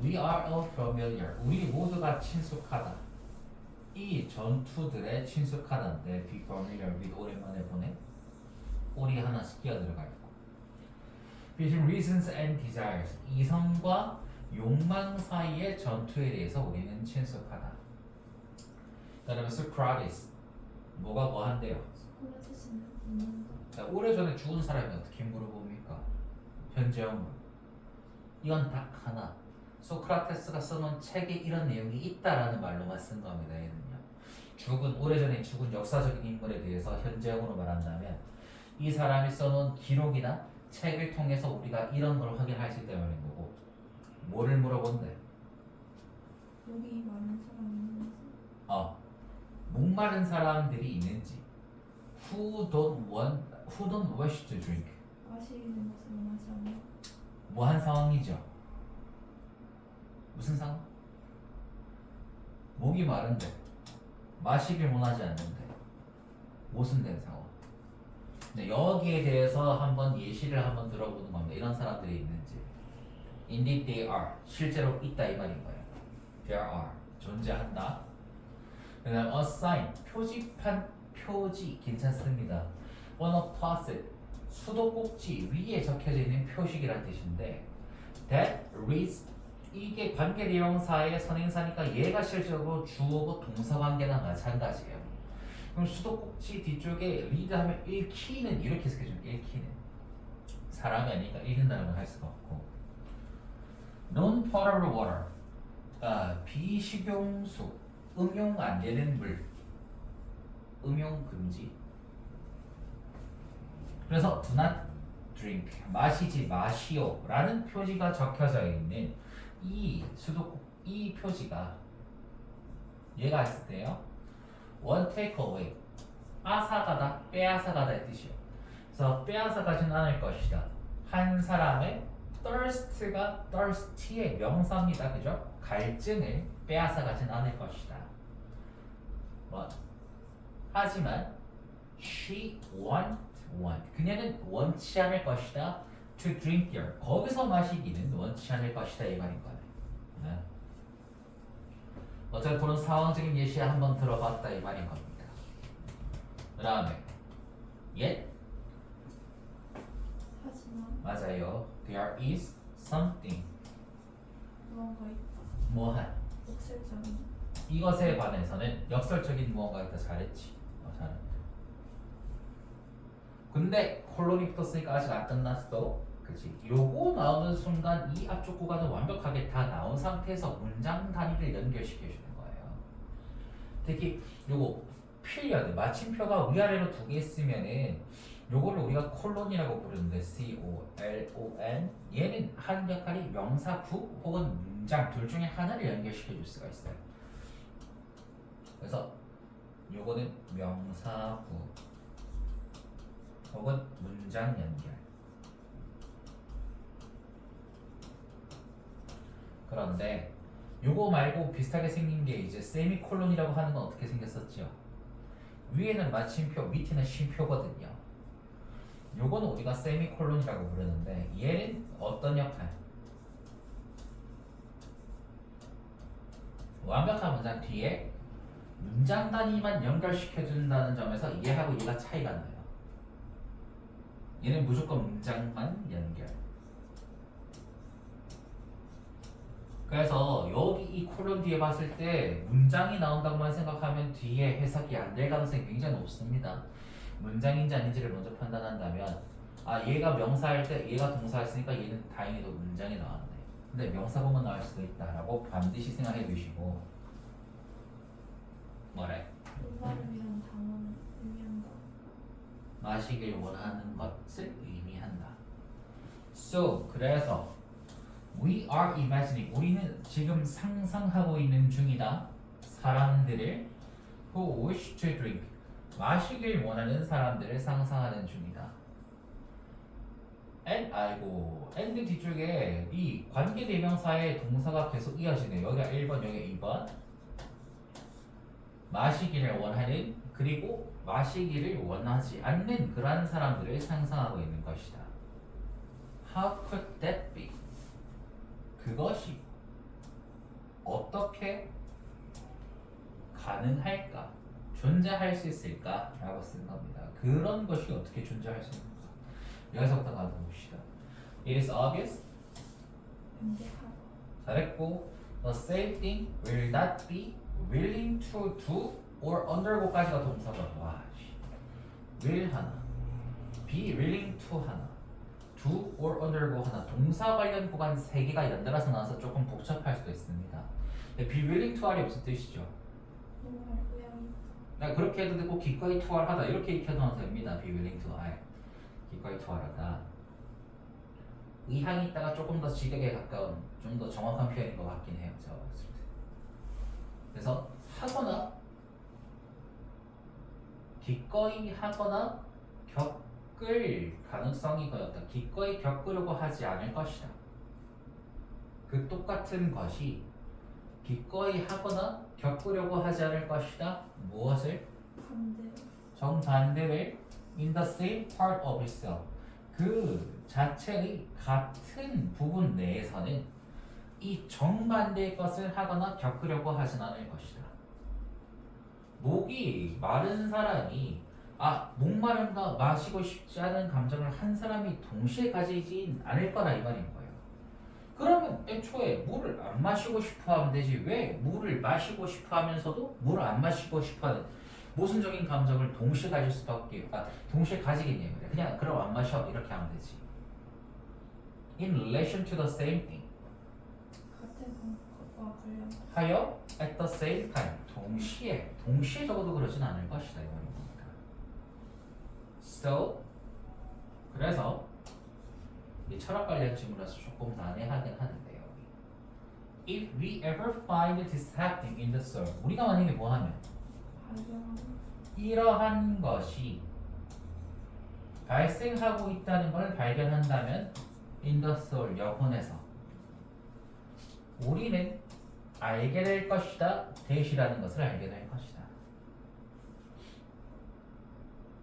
We are all familiar. 우리 모두가 친숙하다. 이 전투들의 친숙하다인데 be familiar with 오랜만에 보네. 올이 하나씩 끼어 들어가 있고. Between reasons and desires. 이성과 욕망 사이의 전투에 대해서 우리는 친숙하다. 그다음에 Socrates. 뭐가 뭐 한대요? 소크라테스는 묻는다. 자, 오래전에 죽은 사람이 어떻게 물어봅니까? 현재형. 이건 딱 하나. 소크라테스가 써놓은 책에 이런 내용이 있다라는 말로만 쓴 겁니다. 얘는요. 오래전에 죽은 역사적인 인물에 대해서 현재형으로 말한다면 이 사람이 써놓은 기록이나 책을 통해서 우리가 이런 걸 확인할 수 있다는 거고. 뭐를 물어본대? 여기 많은 사람이 있는지. 목마른 사람들이 있는지. Who don't wish to drink. 마시는 것을 원하지 않나? 뭐한 상황이죠? 무슨 상황? 목이 마른데 마시길 원하지 않는데 무슨 된 상황? 네, 여기에 대해서 한번 예시를 한번 들어보는 겁니다. 이런 사람들이 있는지. Indeed they are. 실제로 있다 이 말인 거예요. There are. 존재한다. 그 다음 assign. 표지 괜찮습니다. On a placid. 수도꼭지 위에 적혀져 있는 표식이란 뜻인데 that reads 이게 관계대명사의 선행사니까 얘가 실제로 주어고 동사관계나 마찬가지예요. 그럼 수도꼭지 뒤쪽에 read하면 읽히는 이렇게 해석해주면 읽히는 사람이 아니니까 읽는다는 걸 할 수가 없고 non-potable water 비식용수 음용 안 되는 물 음용 금지 그래서 do not drink 마시지 마시오 라는 표지가 적혀져 있는 이 표지가 얘가 있을 때요 one take away 앗아가다 빼앗아가다 의 뜻이요. 그래서 빼앗아가진 않을 것이다. 한 사람의 thirst가 thirsty의 명사입니다. 그죠? 갈증을 빼앗아가진 않을 것이다. 하지만 she want 그녀는 원치 않을 것이다. To drink beer 거기서 마시기는 원치 않을 것이다 이 말인 거네. 네. 어쨌든 그런 상황적인 예시 한번 들어봤다 이 말인 겁니다. 그 다음에 yet 하지만 맞아요. There is something 무언가 있다. 뭐한 역설적인. 이것에 관해서는 역설적인 무언가 있다. 잘했지. 잘했다. 근데 콜론이 붙었으니까 아직 안 끝났어. 그치? 요거 나오는 순간 이 앞쪽 구간은 완벽하게 다 나온 상태에서 문장 단위를 연결시켜주는 거예요. 특히 요거 period 마침표가 위아래로 두 개 있으면은 요거를 우리가 콜론이라고 부르는데 C-O-L-O-N 얘는 한 역할이 명사 구 혹은 문장 둘 중에 하나를 연결시켜 줄 수가 있어요. 그래서 요거는 명사 구 혹은 문장 연결. 그런데 요거 말고 비슷하게 생긴 게 이제 세미콜론이라고 하는 건 어떻게 생겼었죠? 위에는 마침표, 밑에는 쉼표거든요. 요거는 우리가 세미콜론이라고 부르는데 얘는 어떤 역할? 완벽한 문장 뒤에 문장 단위만 연결시켜준다는 점에서 얘하고 얘가 차이가 나요. 얘는 무조건 문장만 연결. 그래서 여기 이 콜론 뒤에 봤을 때 문장이 나온다고만 생각하면 뒤에 해석이 안 될 가능성이 굉장히 높습니다. 문장인지 아닌지를 먼저 판단한다면 얘가 명사할 때 얘가 동사했으니까 얘는 다행히도 문장이 나왔네. 근데 명사보면 나올 수도 있다라고 반드시 생각해 두시고 뭐래? 음란을 위한 단어는 의미한다. 마시길 원하는 것을 의미한다. So 그래서 we are imagining 우리는 지금 상상하고 있는 중이다. 사람들을 who wish to drink 마시길 원하는 사람들을 상상하는 중이다. and 뒤쪽에 이 관계대명사의 동사가 계속 이어지네요. 여기가 1번, 여기 2번. 마시기를 원하는 그리고 마시기를 원하지 않는 그러한 사람들을 상상하고 있는 것이다. How could that be? 그것이 가능할까? 존재할 수 있을까? 라고 쓴 겁니다. 그런 것이 어떻게 존재할 수 있는가? 여기서부터 가져봅시다. It is obvious. 명백하고 잘했고 The same thing will not be willing to do or undergo까지가 동사가 와 will 하나 be willing to 하나 do or undergo 하나 동사 관련 구간 3개가 연달아서 나와서 조금 복잡할 수도 있습니다. be willing to R이 무슨 뜻이죠? 노할 의향이 나 그렇게 해도 되고 기꺼이 투하하다 이렇게 익혀도 됩니다. be willing to I 기꺼이 투하하다 의향이 있다가 조금 더 직역에 가까운 좀 더 정확한 표현인 것 같긴 해요. 제가 봤을 때. 그래서 하거나 기꺼이 하거나 겪을 가능성이 거였다. 기꺼이 겪으려고 하지 않을 것이다. 그 똑같은 것이 기꺼이 하거나 겪으려고 하지 않을 것이다. 무엇을? 반대로 정반대를 in the same part of itself. 그 자체의 같은 부분 내에서는 이 정반대의 것을 하거나 겪으려고 하진 않을 것이다. 목이 마른 사람이 목마름과 마시고 싶지 않은 감정을 한 사람이 동시에 가지진 않을 거라 이 말인 거예요. 그러면 애초에 물을 안 마시고 싶어 하면 되지 왜 물을 마시고 싶어 하면서도 물을 안 마시고 싶어 하는 모순적인 감정을 동시에 가질 수밖에 동시에 가지겠냐고 그냥 그럼 안 마셔 이렇게 하면 되지. In relation to the same thing 같은 것과 관련 하여 at the same time 동시에 적어도 그러진 않을 것이다 이 말입니다. So 그래서 이 철학 관련 질문에서 조금 난해하긴 하는데요. If we ever find this happening in the soul 우리가 만약에 뭐하면 발견하고 이러한 것이 발생하고 있다는 걸 발견한다면 in the soul 영혼에서 우리는 알게 될 것이다 대시라는 것을 알게 될 것이다.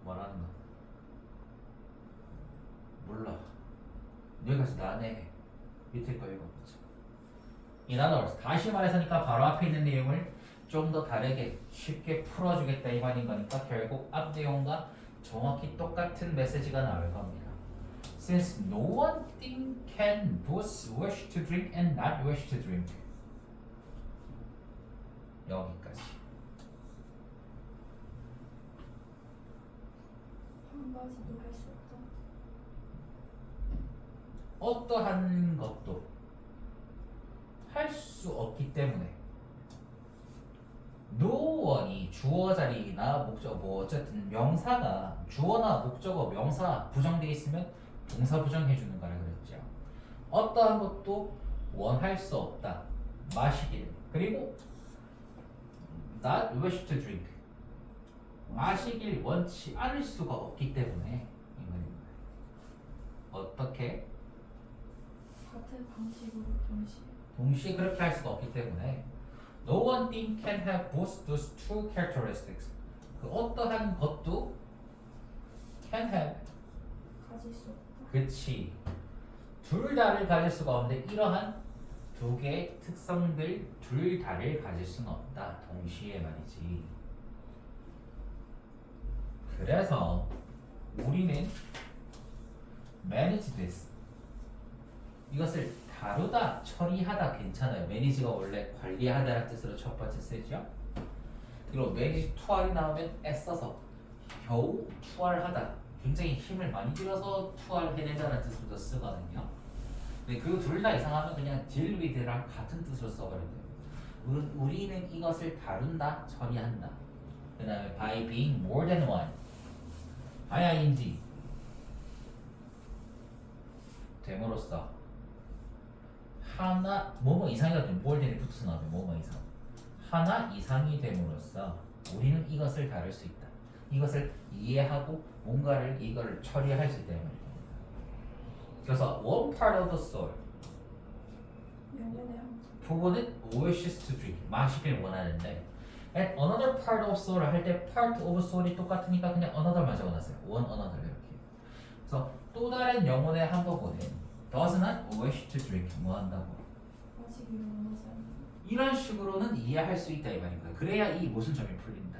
뭐라는 거? 몰라. 여기까지 난해해. 밑에 거 읽어보자. In other words, 다시 말해서니까 바로 앞에 있는 내용을 좀 더 다르게 쉽게 풀어주겠다 이 말인 거니까 결국 앞 내용과 정확히 똑같은 메시지가 나올 겁니다. Since no one thing can both wish to drink and not wish to drink. 여기까지. 한 가지도 할 수 없다. 어떠한 것도 할 수 없기 때문에 no one이 주어 자리나 목적어 뭐 어쨌든 명사가 주어나 목적어 명사 부정되어 있으면 동사 부정해 주는 거라 그랬죠. 어떠한 것도 원할 수 없다. 마시기를. 그리고 not wish to drink. 마시길 원치 않을 수가 없기 때문에 이 말입니다. 어떻게? 같은 방식으로 동시에 그렇게 할 수가 없기 때문에 no one thing can have both those two characteristics. 그 어떠한 것도 can have 가질 수 없다. 그치 둘 다를 가질 수가 없는데 이러한 두 개의 특성들 둘 다를 가질 수는 없다. 동시에 말이지. 그래서 우리는 manage this 이것을 다루다, 처리하다 괜찮아요. manage가 원래 관리하다라는 뜻으로 첫 번째 쓰죠. 그리고 manage to할이 나오면 애써서 겨우 투할하다 굉장히 힘을 많이 들여서 투할해내자는 뜻으로도 쓰거든요. 근데 그 둘 다 이상하면 그냥 deal with랑 같은 뜻으로 써버려요. 우리는 이것을 다룬다, 처리한다. 그 다음에 by being more than one by ing 됨으로써 하나 뭐뭐 이상이거든요. more than이 붙어서 나오면 뭐뭐 이상 하나 이상이 됨으로써 우리는 이것을 다룰 수 있다. 이것을 이해하고 뭔가를 이걸 처리할 수 있다 말입니다. 그래서 one part of the soul 영혼의 한 부분은 wishes to drink 마시길 원하는데 and another part of soul 할 때 part of soul이 똑같으니까 그냥 another만 적어놨어요. one another 이렇게. 그래서 또 다른 영혼의 한 부분은 does not wish to drink 뭐 한다고? 마시기를 원하지 않는 이런 식으로는 이해할 수 있다 이 말인 거야. 그래야 이 모순점이 풀린다.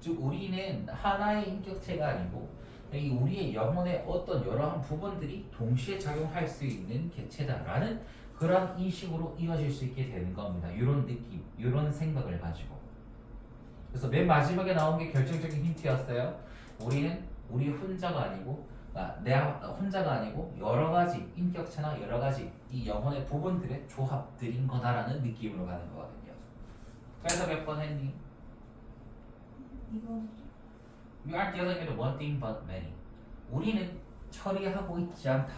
즉 우리는 하나의 인격체가 아니고 이 우리의 영혼의 어떤 여러한 부분들이 동시에 작용할 수 있는 개체다라는 그런 인식으로 이어질 수 있게 되는 겁니다. 이런 느낌, 이런 생각을 가지고. 그래서 맨 마지막에 나온 게 결정적인 힌트였어요. 우리는 우리 혼자가 아니고 내가 혼자가 아니고 여러 가지 인격체나 여러 가지 이 영혼의 부분들의 조합들인 거다라는 느낌으로 가는 거거든요. 그래서 몇 번 했니? 이번 We are dealing with one thing but many. 우리는 처리하고 있지 않다.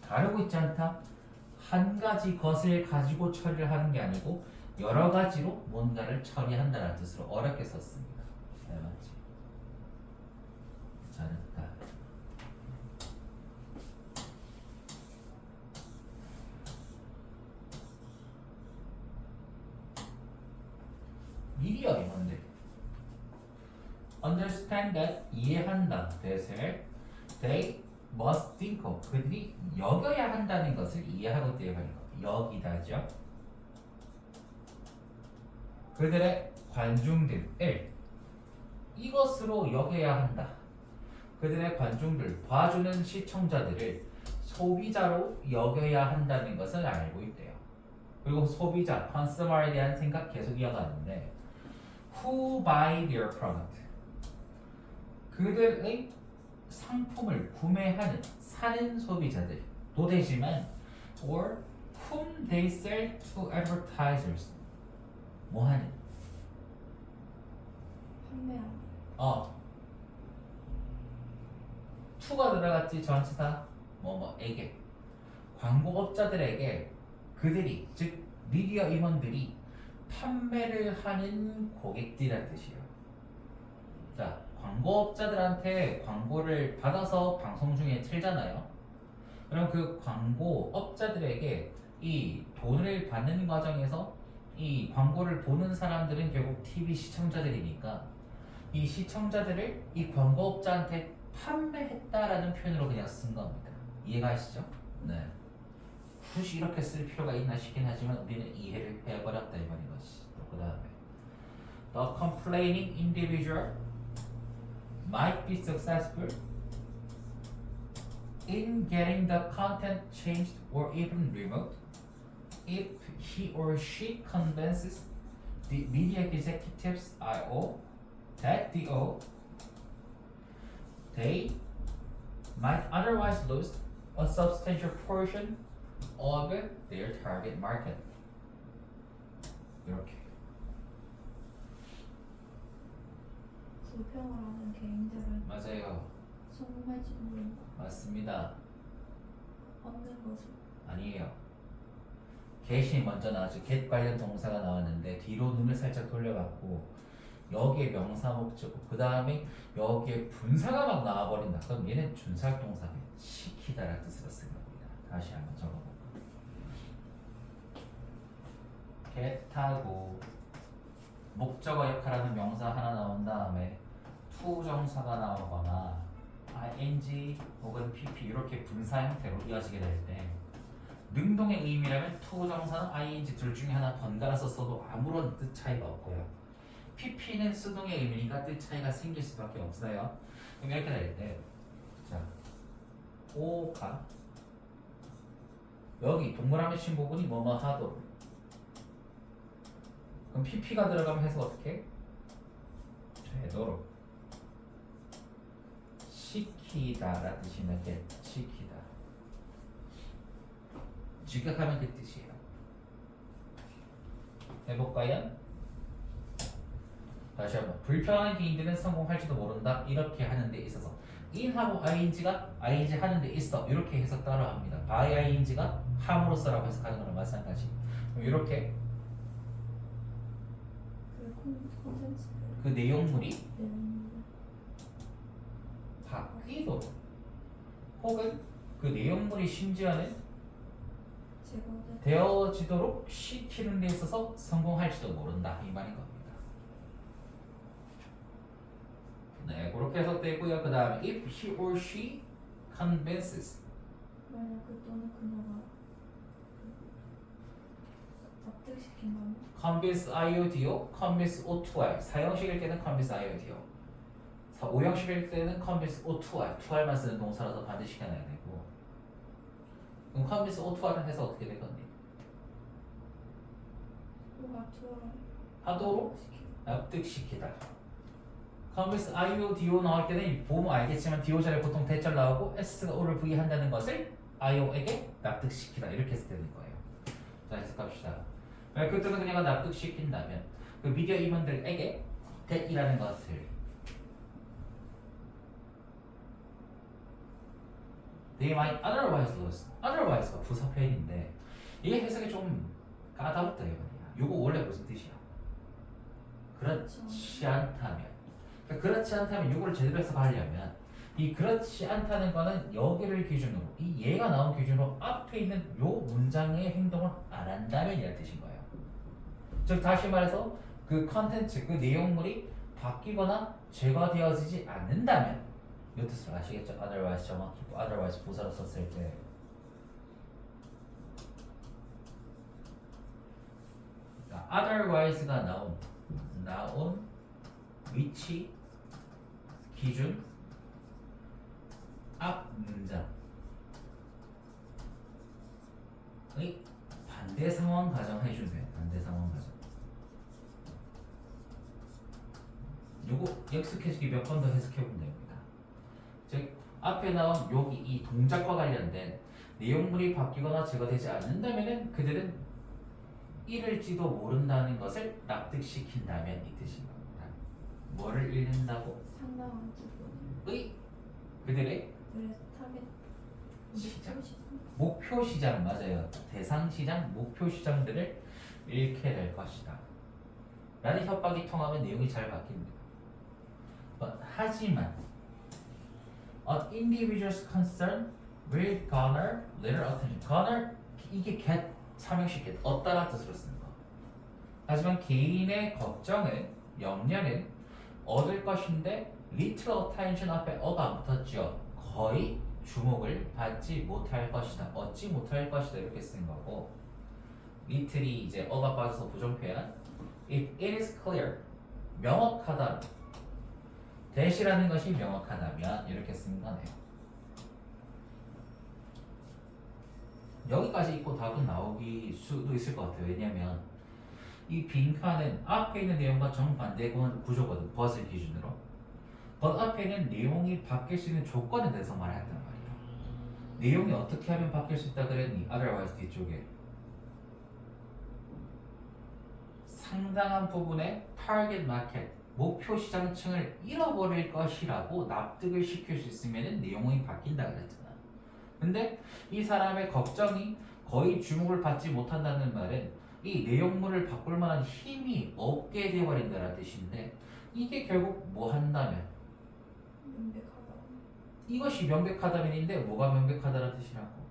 다루고 있지 않다. 한 가지 것을 가지고 처리를 하는 게 아니고 여러 가지로 뭔가를 처리한다는 뜻으로 어렵게 썼습니다. 네, 맞지? 잘했다. 미디어 임원들 understand that 이해한다 뜻을 they must think of 그들이 여겨야 한다는 것을 이해하고 때문에 여기다죠. 그들의 관중들을 이것으로 여겨야 한다. 그들의 관중들 봐주는 시청자들을 소비자로 여겨야 한다는 것을 알고 있대요. 그리고 소비자 consumer에 대한 생각 계속 이어가는데 who buy their product 그들의 상품을 구매하는 사는 소비자들도 되지만 or whom they sell to advertisers 뭐하는 판매하는 to가 들어갔지 전치사 뭐뭐에게 광고업자들에게 그들이 즉 미디어 임원들이 판매를 하는 고객들이란 뜻이에요. 자, 광고업자들한테 광고를 받아서 방송 중에 틀잖아요. 그럼 그 광고업자들에게 이 돈을 받는 과정에서 이 광고를 보는 사람들은 결국 TV 시청자들이니까 이 시청자들을 이 광고업자한테 판매했다라는 표현으로 그냥 쓴 겁니다. 이해가시죠? 네. 굳이 이렇게 쓸 필요가 있나 싶긴 하지만 우리는 이해를 해버렸다 이 말인 것이. 그 다음에 The complaining individual might be successful in getting the content changed or even removed if he or she convinces the media executives I/O that they might otherwise lose a substantial portion of their target market. 이렇게. 불평을 하는 개인들은 맞아요. 성공할지도 모른다. 맞습니다. 얻는 것을 아니에요. get이 먼저 나왔죠. get 관련 동사가 나왔는데 뒤로 눈을 살짝 돌려갖고 여기에 명사 목적 그 다음에 여기에 분사가 막 나와버린다. 그럼 얘는 준사동사면 시키다라는 뜻으로 쓴 겁니다. 다시 한번 적어볼까요? get하고 목적어 역할하는 명사 하나 나온 다음에 to 정사가 나오거나 ing 혹은 pp 이렇게 분사 형태로 이어지게 될 때 능동의 의미라면 to 정사는 ing 둘 중에 하나 번갈아서 써도 아무런 뜻 차이가 없고요. pp는 수동의 의미니까 뜻 차이가 생길 수밖에 없어요. 그럼 이렇게 될 때 자, 오가 여기 동그라미 친 부분이 뭐뭐 하도록 그럼 pp가 들어가면 해서 어떻게? 되도록 시키다라는 뜻이면 시키다 직역하면 그 뜻이에요. 해볼까요? 다시 한번 불평하는 개인들은 성공할지도 모른다 이렇게 하는 데 있어서 in하고 ing가 ing 하는 데 있어 이렇게 해석 따로 합니다. by ing가 함으로써라고 해석하는 거랑 마찬가지. 이렇게 콘텐츠 그 내용물이 내는 바뀌도록 혹은 그 내용물이 심지어는 되어지도록 시키는 데 있어서 성공할지도 모른다 이 말인 겁니다. 네, 그렇게 해석되고요. 그 다음에 if he or she convinces 만약 그 또는 그녀가 납득시킨 거는 convince IODO, convince O2R. 4형식일 때는 convince IODO. 5형식일 때는 convince O2R. 2R만 쓰는 동사라서 반드시 해놔야 되고. 그럼 convince O2R은 해서 어떻게 될 건데? 오가 투어를 하도록 납득시키다. convince IODO 나올 때는 보면 알겠지만 DO 자리에 보통 대절 나오고 S가 O를 부의한다는 것을 IO에게 납득시키다. 이렇게 해서 되는 거예요. 자, 해석합시다. 그 뜻은 그녀가 납득시킨다면 그 미디어 임원들에게 that이라는 것을 they might otherwise lose. otherwise가 부사 표현인데 이게 해석이 좀 까다롭다 이거야. 요거 원래 무슨 뜻이야? 그렇지 않다면. 그러니까 그렇지 않다면 요거를 제대로 해석하려면 이 그렇지 않다는 거는 여기를 기준으로 이 얘가 나온 기준으로 앞에 있는 요 문장의 행동을 안 한다면 이란 뜻인 거예요. 즉 다시 말해서 그 컨텐츠 그 내용물이 바뀌거나 제거되어지지 않는다면 이 뜻을 아시겠죠? otherwise 정확히 otherwise 부사로 썼을 때 그러니까 otherwise가 나온 위치 기준 앞 문장의 반대 상황 가정 해주면 돼요. 반대 상황 가정. 요거 익숙해지기 몇 번 더 해석해보면 됩니다. 즉 앞에 나온 여기 이 동작과 관련된 내용물이 바뀌거나 제거되지 않는다면은 그들은 잃을지도 모른다는 것을 납득시킨다면 이 뜻인 겁니다. 뭐를 잃는다고? 상당한 부분 그들의 그래서 타겟 시장. 목표 시장 맞아요. 대상 시장, 목표 시장들을 잃게 될 것이다. 라는 협박이 통하면 내용이 잘 바뀝니다. 하지만 an individual's concern will garner little attention. garner 이게 get 삼형식 get 얻다라는 뜻으로 쓰는 거. 하지만 개인의 걱정은 염려는 얻을 것인데 little attention 앞에 어가 안 붙었죠. 거의 주목을 받지 못할 것이다. 얻지 못할 것이다 이렇게 쓴 거고 little이 이제 어가 빠져서 부정표현 if it is clear 명확하다 대시라는 것이 명확하다면 이렇게 쓴 거네요. 여기까지 읽고 답은 나오기 수도 있을 것 같아요. 왜냐면 이 빈칸은 앞에 있는 내용과 정반대 구조거든. 벗을 기준으로 벗 앞에는 내용이 바뀔 수 있는 조건에 대해서 말했단 말이야. 내용이 어떻게 하면 바뀔 수 있다 그랬니? otherwise 뒤쪽에 상당한 부분의 target market 목표 시장층을 잃어버릴 것이라고 납득을 시킬 수 있으면 내용이 바뀐다 그랬잖아. 근데 이 사람의 걱정이 거의 주목을 받지 못한다는 말은 이 내용물을 바꿀 만한 힘이 없게 되어버린다는 뜻인데 이게 결국 뭐 한다면 명백하다. 이것이 명백하다면인데 뭐가 명백하다는 뜻이라고?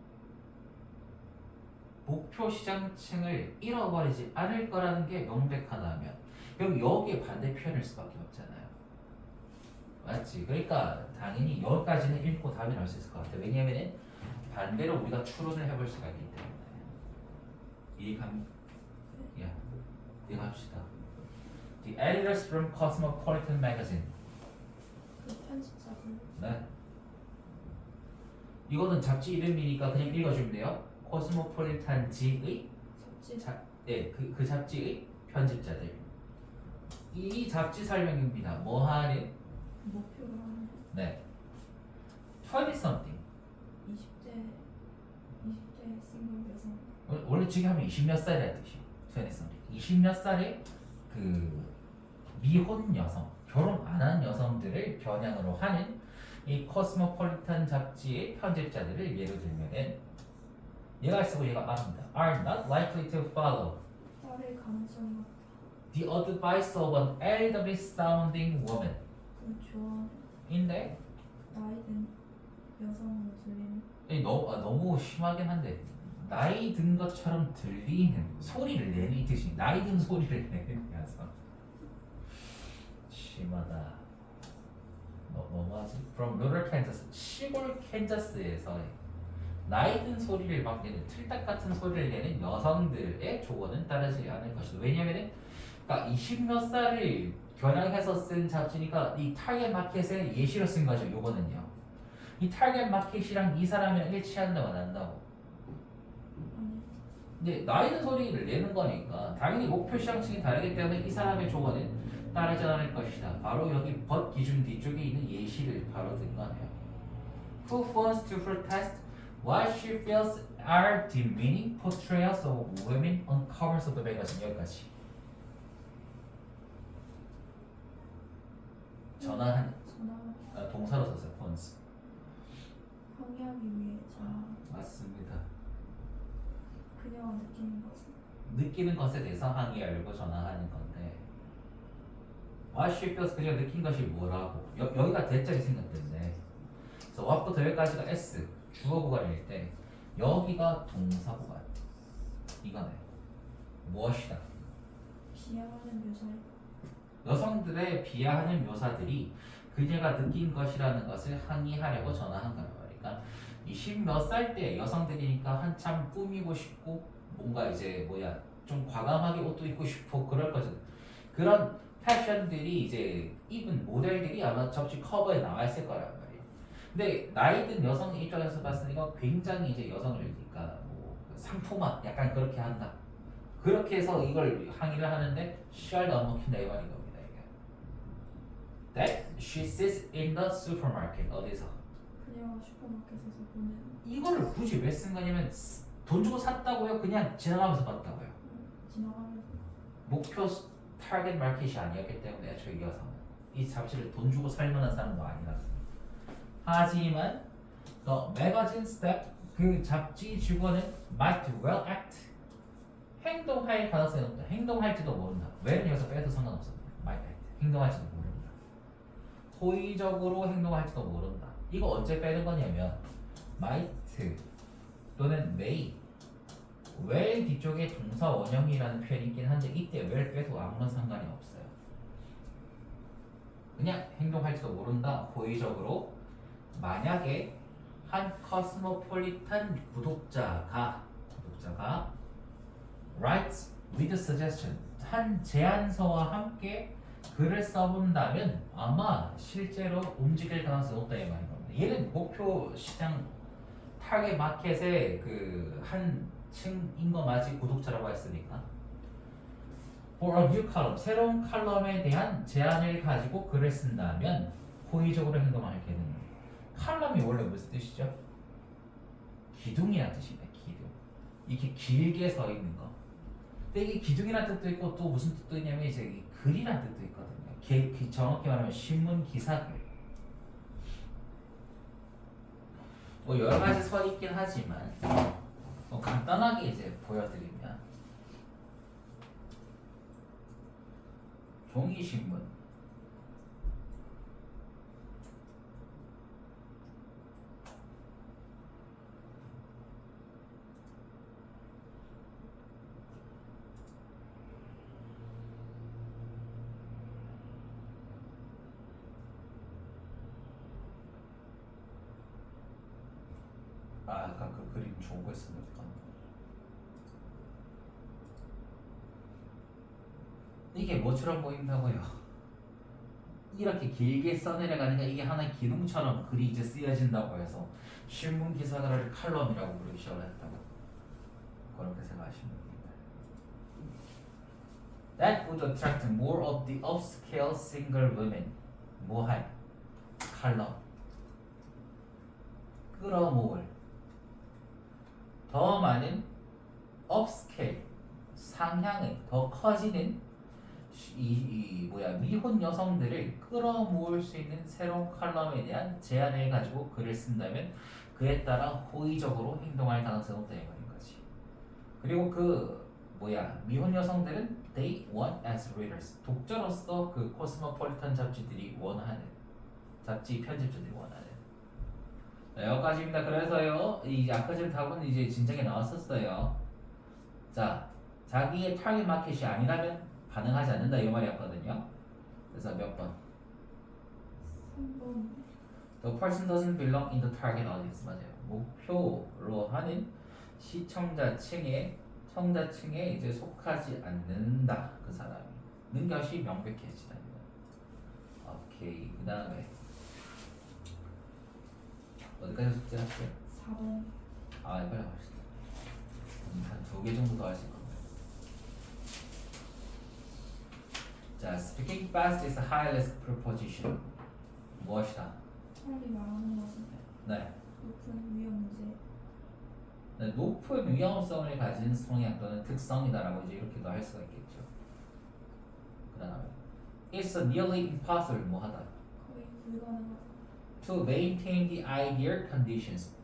목표 시장층을 잃어버리지 않을 거라는 게 명백하다면 그럼 여기에 반대 표현일 수밖에 없잖아요. 맞지? 그러니까 당연히 여기까지는 읽고 답이 나올 수 있을 것 같아. 왜냐면은 반대로 우리가 추론을 해볼 수가 있기 때문에. 이해갑니까? 야, 이해합시다. The editors from Cosmopolitan Magazine. 그 편집자분 네. 이거는 잡지 이름이니까 그냥 읽어주면 돼요. 코스모폴리탄지의 잡지 그 잡지의 편집자들. 이 잡지 설명입니다. 뭐 하는? 목표로 하는 네. 20 something. 20대 싱글 여성 원래 지금 하면 20몇 살이라는 뜻이에요. 20 something. 20몇 살의 그 미혼 여성, 결혼 안 한 여성들을 겨냥으로 하는 이 코스모폴리탄 잡지의 편집자들을 예로 들면은 얘가 쓰고 얘가 말합니다. Are not likely to follow 따를 가능성이 높다. the advice of an elderly sounding woman. 그 좋아하는 인데 나이 든 여성으로 들리는 너무 심하긴 한데 나이 든 것처럼 들리는 소리를 내는 이 뜻이 나이 든 소리를 내는 녀석. 심하다. 너무하지? From rural Kansas 시골 캔자스에서 나이 든 소리를 막 내는 틀딱 같은 소리를 내는 여성들의 조언은 따르지 않을 것이다. 왜냐면은 그러니까 20몇 살을 겨냥해서 쓴 잡지니까 이 타겟 마켓에 예시로 쓴 거죠. 요거는요. 이 타겟 마켓이랑 이 사람이랑 일치한다고 안 한다고. 아니. 근데 나이 든 소리를 내는 거니까 당연히 목표 시장층이 다르기 때문에 이 사람의 조언은 따르지 않을 것이다. 바로 여기 but 기준 뒤쪽에 있는 예시를 바로 든 거네요. Who wants to protest what she feels are demeaning portrayals of women on covers of the magazine. 여기까지. 전화한 동사로 썼어요. phones. 항의하기 위해 전화. 맞습니다. 그녀가 느끼는 것은 느끼는 것에 대해서 항의하려고 전화하는 건데 what she feels 그녀가 느낀 것이 뭐라고 여기가 대절이 생겼는데 그래서 what부터 여기까지가 S 주어 구간일 때 여기가 동사 구간 이거네. 무엇이다. 비하하는 묘사에 여성들의 비하하는 묘사들이 그녀가 느낀 것이라는 것을 항의하려고 전화한 거란 말이니까 이 10몇 살 때 여성들이니까 한참 꾸미고 싶고 뭔가 이제 좀 과감하게 옷도 입고 싶고 그럴 거죠. 그런 패션들이 이제 입은 모델들이 아마 접시 커버에 나와 있을 거란 말이에요. 근데 나이 든 여성 입장에서 봤을 때 굉장히 이제 여성을 그러니까 상품화 약간 그렇게 한다. 그렇게 해서 이걸 항의를 하는데 시알도 안 먹힌다 이 말인 겁니다. 이게. That she sees in the supermarket 어디서? 그녀가 슈퍼마켓에서 보는 이거를 굳이 왜 쓴 거냐면 돈 주고 샀다고요? 그냥 지나가면서 봤다고요? 지나가면서 목표 타겟 마켓이 아니었기 때문에 애초에 이 여성은 이 잡지를 돈 주고 살 만한 사람도 아니라서. 하지만 the magazine staff 그 잡지 직원은 might well act 행동할 가능성이 높다. 행동할지도 모른다. 왜는 여기서 빼도 상관없어. might act 행동할지도 모른다. 호의적으로 행동할지도 모른다. 이거 언제 빼는 거냐면 might 또는 may well 뒤쪽에 동사 원형이라는 표현이 있긴 한데 이때 well 빼도 아무런 상관이 없어요. 그냥 행동할지도 모른다. 호의적으로 만약에 한 코스모폴리탄 구독자가 writes with suggestion 한 제안서와 함께 글을 써본다면 아마 실제로 움직일 가능성이 높다 이 말인 겁니다. 얘는 목표 시장 타겟 마켓의 그 한 층인 거 맞이 구독자라고 했으니까 for a new column 새로운 칼럼에 대한 제안을 가지고 글을 쓴다면 호의적으로 행동하게 되는 거예요. 칼럼이 원래 무슨 뜻이죠? 기둥이라는 뜻입니다. 기둥. 이렇게 길게 서 있는 거. 근데 이게 기둥이라는 뜻도 있고 또 무슨 뜻도 있냐면 이제 이 글이라는 뜻도 있거든요. 정확히 말하면 신문 기사글. 뭐 여러 가지 설이 있긴 하지만 간단하게 이제 보여드리면 종이 신문. 아까 그 그림 좋은 거 있었는데 이게 뭐처럼 보인다고요? 이렇게 길게 써내려가니까 이게 하나의 기둥처럼 글이 이제 쓰여진다고 해서 신문 기사를 칼럼이라고 부르기 시작을 했다고 그렇게 생각하시면 됩니다. That would attract more of the upscale single women. 뭐할? 칼럼. 끌어모을. 더 많은 업스케일 상향의 더 커지는 미혼 여성들을 끌어모을 수 있는 새로운 칼럼에 대한 제안을 가지고 글을 쓴다면 그에 따라 호의적으로 행동할 가능성이 높다 이 말인 거지. 그리고 미혼 여성들은 they want as readers 독자로서 그 코스모폴리탄 잡지들이 원하는 잡지 편집자들이 원하는 여기까지입니다. 그래서요, 이 아까 전에 답은 이제 진작에 나왔었어요. 자, 자기의 타겟 마켓이 아니라면 반응하지 않는다 이 말이었거든요. 그래서 몇 번? 3번 The person doesn't belong in the target audience 맞아요. 목표로 하는 청자층에 이제 속하지 않는다. 그 사람이 는 것이 명백해지다. 오케이. 그 다음에 어디까지 숙제할게요? 4번. 아, 빨리 갑시다. 한 2개 정도 더 할 수 있거든요. 자, speaking fast is a high risk proposition. 무엇이다? 빨리 말하는 것은 네. 높은 위험 문제. 네, 높은 위험성을 가진 성향 또는 특성이다라고 이제 이렇게도 할 수가 있겠죠. 그 다음에 it's a nearly impossible 뭐하다. 거의 불가능하다. To maintain the ideal conditions.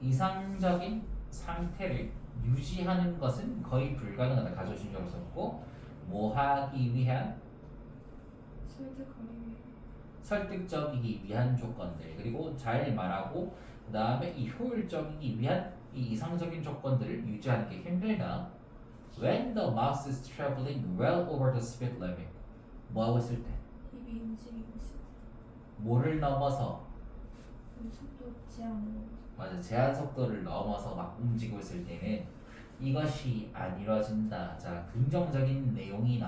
이상적인 상태를 유지하는 것은 거의 불가능하다. 가조심적으로 썼고 뭐 하기 위한 설득하기 위해. 설득적이기 위한 조건들 그리고 잘 말하고 그 다음에 이 효율적이기 위한 이 이상적인 조건들을 유지하는 게 힘들다. When the mouse is traveling well over the speed limit. 뭐 하고 있을 때? 입이 움직이고 있을 때. 뭐를 넘어서? 그 속도 제한으로. 맞아. 제한 속도를 넘어서 막 움직이고 있을 때는 이것이 안 이루어진다. 자, 부정적인 내용이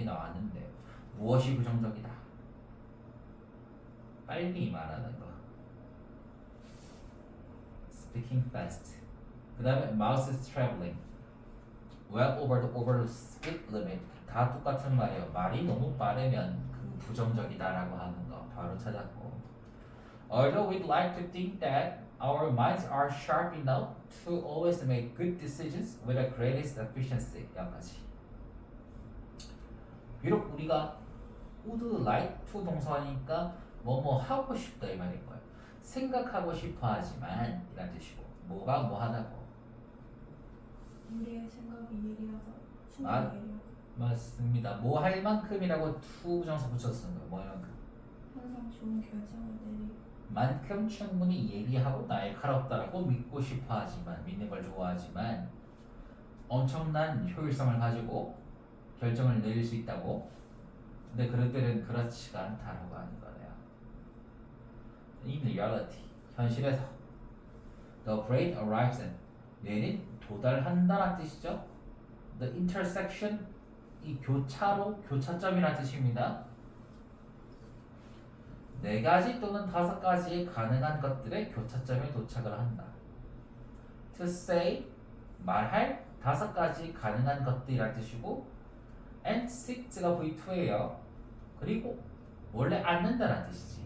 나왔는데 무엇이 부정적이다? 빨리 말하는 거. Speaking fast. 그 다음에 mouse is traveling well over the speed limit. 다 똑같은 말이에요. 말이 너무 빠르면 그 부정적이다라고 하는 거 바로 찾았고. Although we'd like to think that our minds are sharp enough to always make good decisions with the greatest efficiency. 여기까지. 비록 우리가 would like to 동사니까 뭐뭐 하고 싶다 이 말인 거예요. 생각하고 싶어 하지만 이란 뜻이고 뭐가 뭐 하다고. 우리의 생각이 예리하다. 아. 충분히 예리하다. 맞습니다. 뭐 할 만큼이라고 to 부정사 붙여서 쓴 거예요. 뭐 할 만큼. 항상 좋은 결정을 내리. 만큼 충분히 예리하고 날카롭다라고 믿고 싶어 하지만 믿는 걸 좋아하지만 엄청난 효율성을 가지고 결정을 내릴 수 있다고. 근데 그럴 때는 그렇지가 않다라고 하는 거네요. In reality, 현실에서 the brain arrives at 뇌는 도달한다는 뜻이죠. The intersection 이 교차점이라는 뜻입니다. 4가지 또는 5가지의 가능한 것들의 교차점에 도착을 한다. To say 말할 5가지 가능한 것들이라는 뜻이고 and sit가 V2예요. 그리고 원래 앉는다는 뜻이지.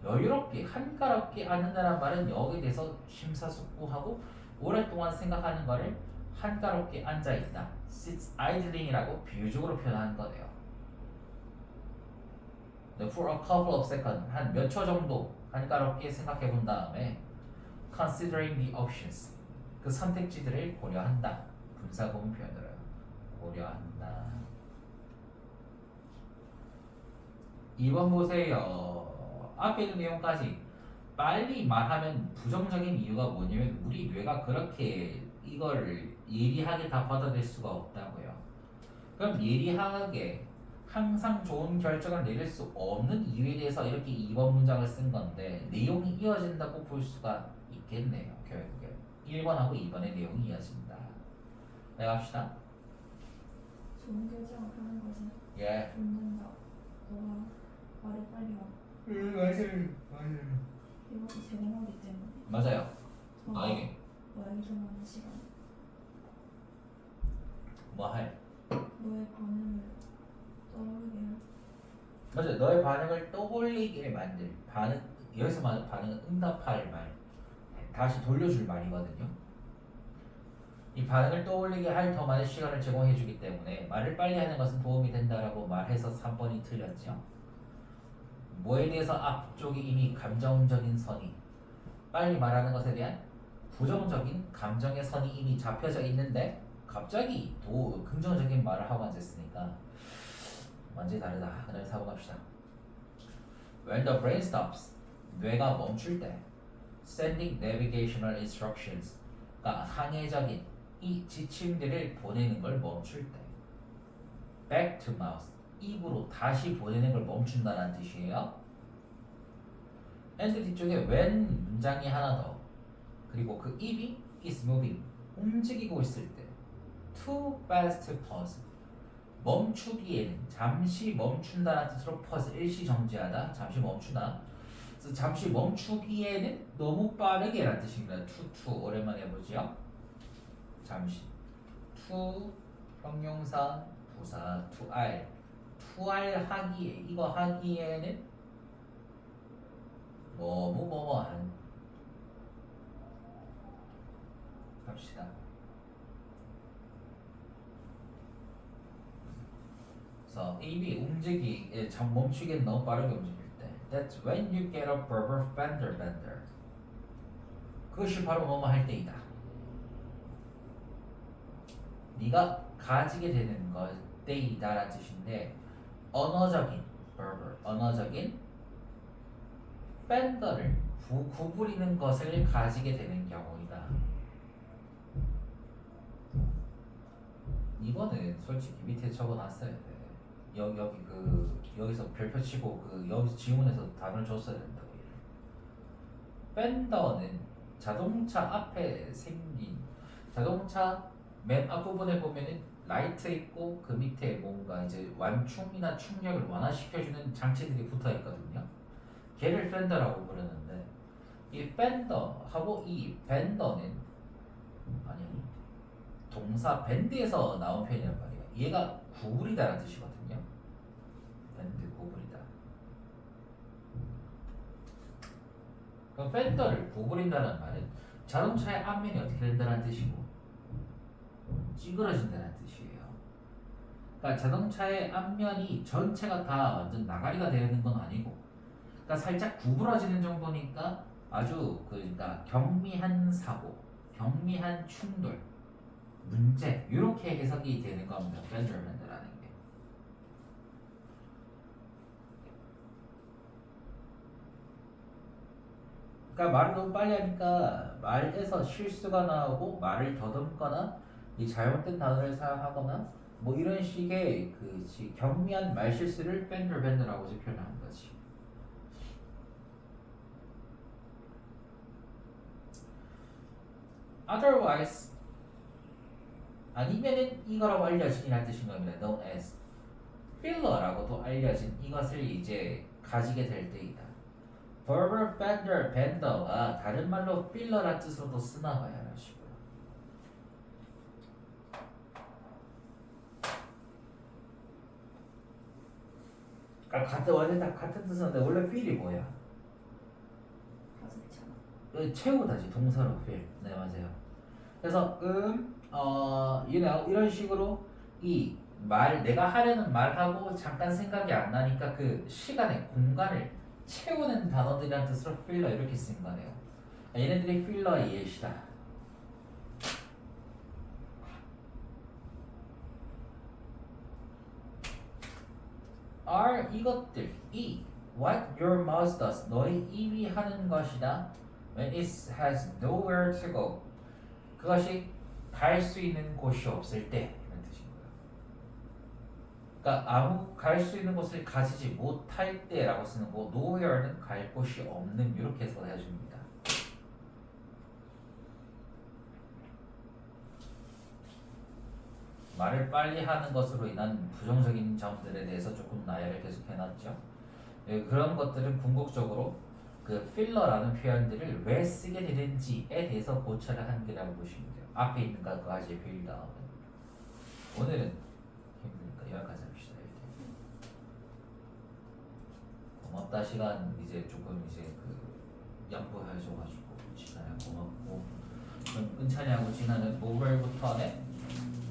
여유롭게 한가롭게 앉는다는 말은 여기에 대해서 심사숙고하고 오랫동안 생각하는 거를 한가롭게 앉아있다. sits idling이라고 비유적으로 표현하는 거네요. For a couple of seconds 한 몇 초 정도 한가롭게 생각해 본 다음에 considering the options 그 선택지들을 고려한다. 분사구문 표현으로요. 고려한다. 2번 보세요. 앞에 있는 내용까지 빨리 말하면 부정적인 이유가 뭐냐면 우리 뇌가 그렇게 이걸 예리하게 다 받아들일 수가 없다고요. 그럼 예리하게 항상 좋은 결정을 내릴 수 없는 이유에 대해서 이렇게 2번 문장을 쓴 건데 내용이 이어진다고 볼 수가 있겠네요. 결국에 1번하고 2번의 내용이 이어진다. 네, 갑시다. 좋은 결정을 하는 것은 예. 웃는다. 너가 말을 빨리 와. 맞아요. 이것이 재능하기 때문에. 맞아요. 너에게 나에게 더 많은 시간. 뭐 할? 너의 반응을 떠오르게 할. 맞아요. 너의 반응을 떠올리게 만들 반응. 여기서 말하는 반응은 응답할 말. 다시 돌려줄 말이거든요. 이 반응을 떠올리게 할 더 많은 시간을 제공해주기 때문에 말을 빨리 하는 것은 도움이 된다라고 말해서 3번이 틀렸죠. 뭐에 대해서 앞쪽에 이미 감정적인 선이 빨리 말하는 것에 대한 부정적인 감정의 선이 이미 잡혀져 있는데 갑자기 또 긍정적인 말을 하고 앉았으니까 완전히 다르다. 그 다음에 4번 갑시다. When the brain stops 뇌가 멈출 때 sending navigational instructions 그러니까 항해적인 이 지침들을 보내는 걸 멈출 때 back to mouse 입으로 다시 보내는 걸 멈춘다는 뜻이에요. and 뒤쪽에 when 문장이 하나 더 그리고 그 입이 is moving 움직이고 있을 때 too fast to pause 멈추기에는 잠시 멈춘다는 뜻으로 pause 일시정지하다 잠시 멈추다 그래서 잠시 멈추기에는 너무 빠르게라는 뜻입니다. to 오랜만에 해보죠. 잠시 to 형용사 부사 to r 하기에 이거 하기에는 뭐뭐뭐한 합시다. 그래서 입이 멈추기엔 너무 빠르게 움직일 때 That's when you get a verbal bender 그것이 바로 뭐뭐 할 때이다. 네가 가지게 되는 것 때이다라는 뜻인데 언어적인 팬더를 구부리는 것을 가지게 되는 경우이다. 이거는 솔직히 밑에 적어놨어야 돼. 여기서 별표 치고 여기서 지문에서 답을 줬어야 된다고. 팬더는 자동차 앞에 생긴 자동차 맨 앞부분에 보면은 라이트 있고 그 밑에 뭔가 이제 완충이나 충격을 완화시켜주는 장치들이 붙어 있거든요. 걔를 팬더라고 부르는데 이 팬더하고 이 밴더는 아니 동사 밴드에서 나온 표현이란 말이에요. 얘가 구부리다라는 뜻이거든요. 밴드 구부리다. 그럼 팬더를 구부린다는 말은 자동차의 앞면이 어떻게 된다는 뜻이고 찌그러진다는 뜻이에요. 그러니까 자동차의 앞면이 전체가 다 완전 나가리가 되는 건 아니고, 그러니까 살짝 구부러지는 정도니까 아주 그러니까 경미한 사고, 경미한 충돌, 문제 이렇게 해석이 되는 겁니다. 벤저맨드라는 게. 그러니까 말을 너무 빨리 하니까 말에서 실수가 나오고 말을 더듬거나 이 잘못된 단어를 사용하거나 뭐 이런 식의 그 경미한 말 실수를 밴더라고 표현하는 거지. Otherwise 아니면은 이거라고 알려진이라는 뜻인 겁니다. known as filler라고도 알려진 이것을 이제 가지게 될 때이다. verbal bender가 다른 말로 filler란 뜻으로도 쓰나 봐요. 라시고요. 완전 다 같은 뜻인데 원래 feel이 뭐야? 채우다지 동사로 feel. 네 맞아요. 그래서 이런 식으로 이 말 내가 하려는 말하고 잠깐 생각이 안 나니까 그 시간의 공간을 채우는 단어들이란 뜻으로 필러 이렇게 쓴 거네요. 얘네들이 필러의 예시다. are 이것들 what your mouth does 너의 입이 하는 것이다. when it has nowhere to go 그것이 갈 수 있는 곳이 없을 때 이런 뜻인 거예요. 그러니까 아무 갈 수 있는 곳을 가지지 못할 때라고 쓰는 거 nowhere는 갈 곳이 없는 이렇게 해서 해줍니다. 말을 빨리 하는 것으로 인한 부정적인 점들에 대해서 조금 나열을 계속 해놨죠. 그런 것들은 궁극적으로 그 필러라는 표현들을 왜 쓰게 되는지에 대해서 고찰을 한 게라고 보시면 돼요. 앞에 있는 것까지 배울 다음에 오늘은 힘드니까 여기까지 합시다. 고맙다. 시간 이제 조금 이제 그 양보해줘가지고 진아야 고맙고 그럼 은찬이하고 진아는 목요일부터는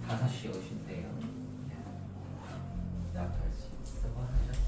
5시에 오신대요. 약까지 수고하셨습니다.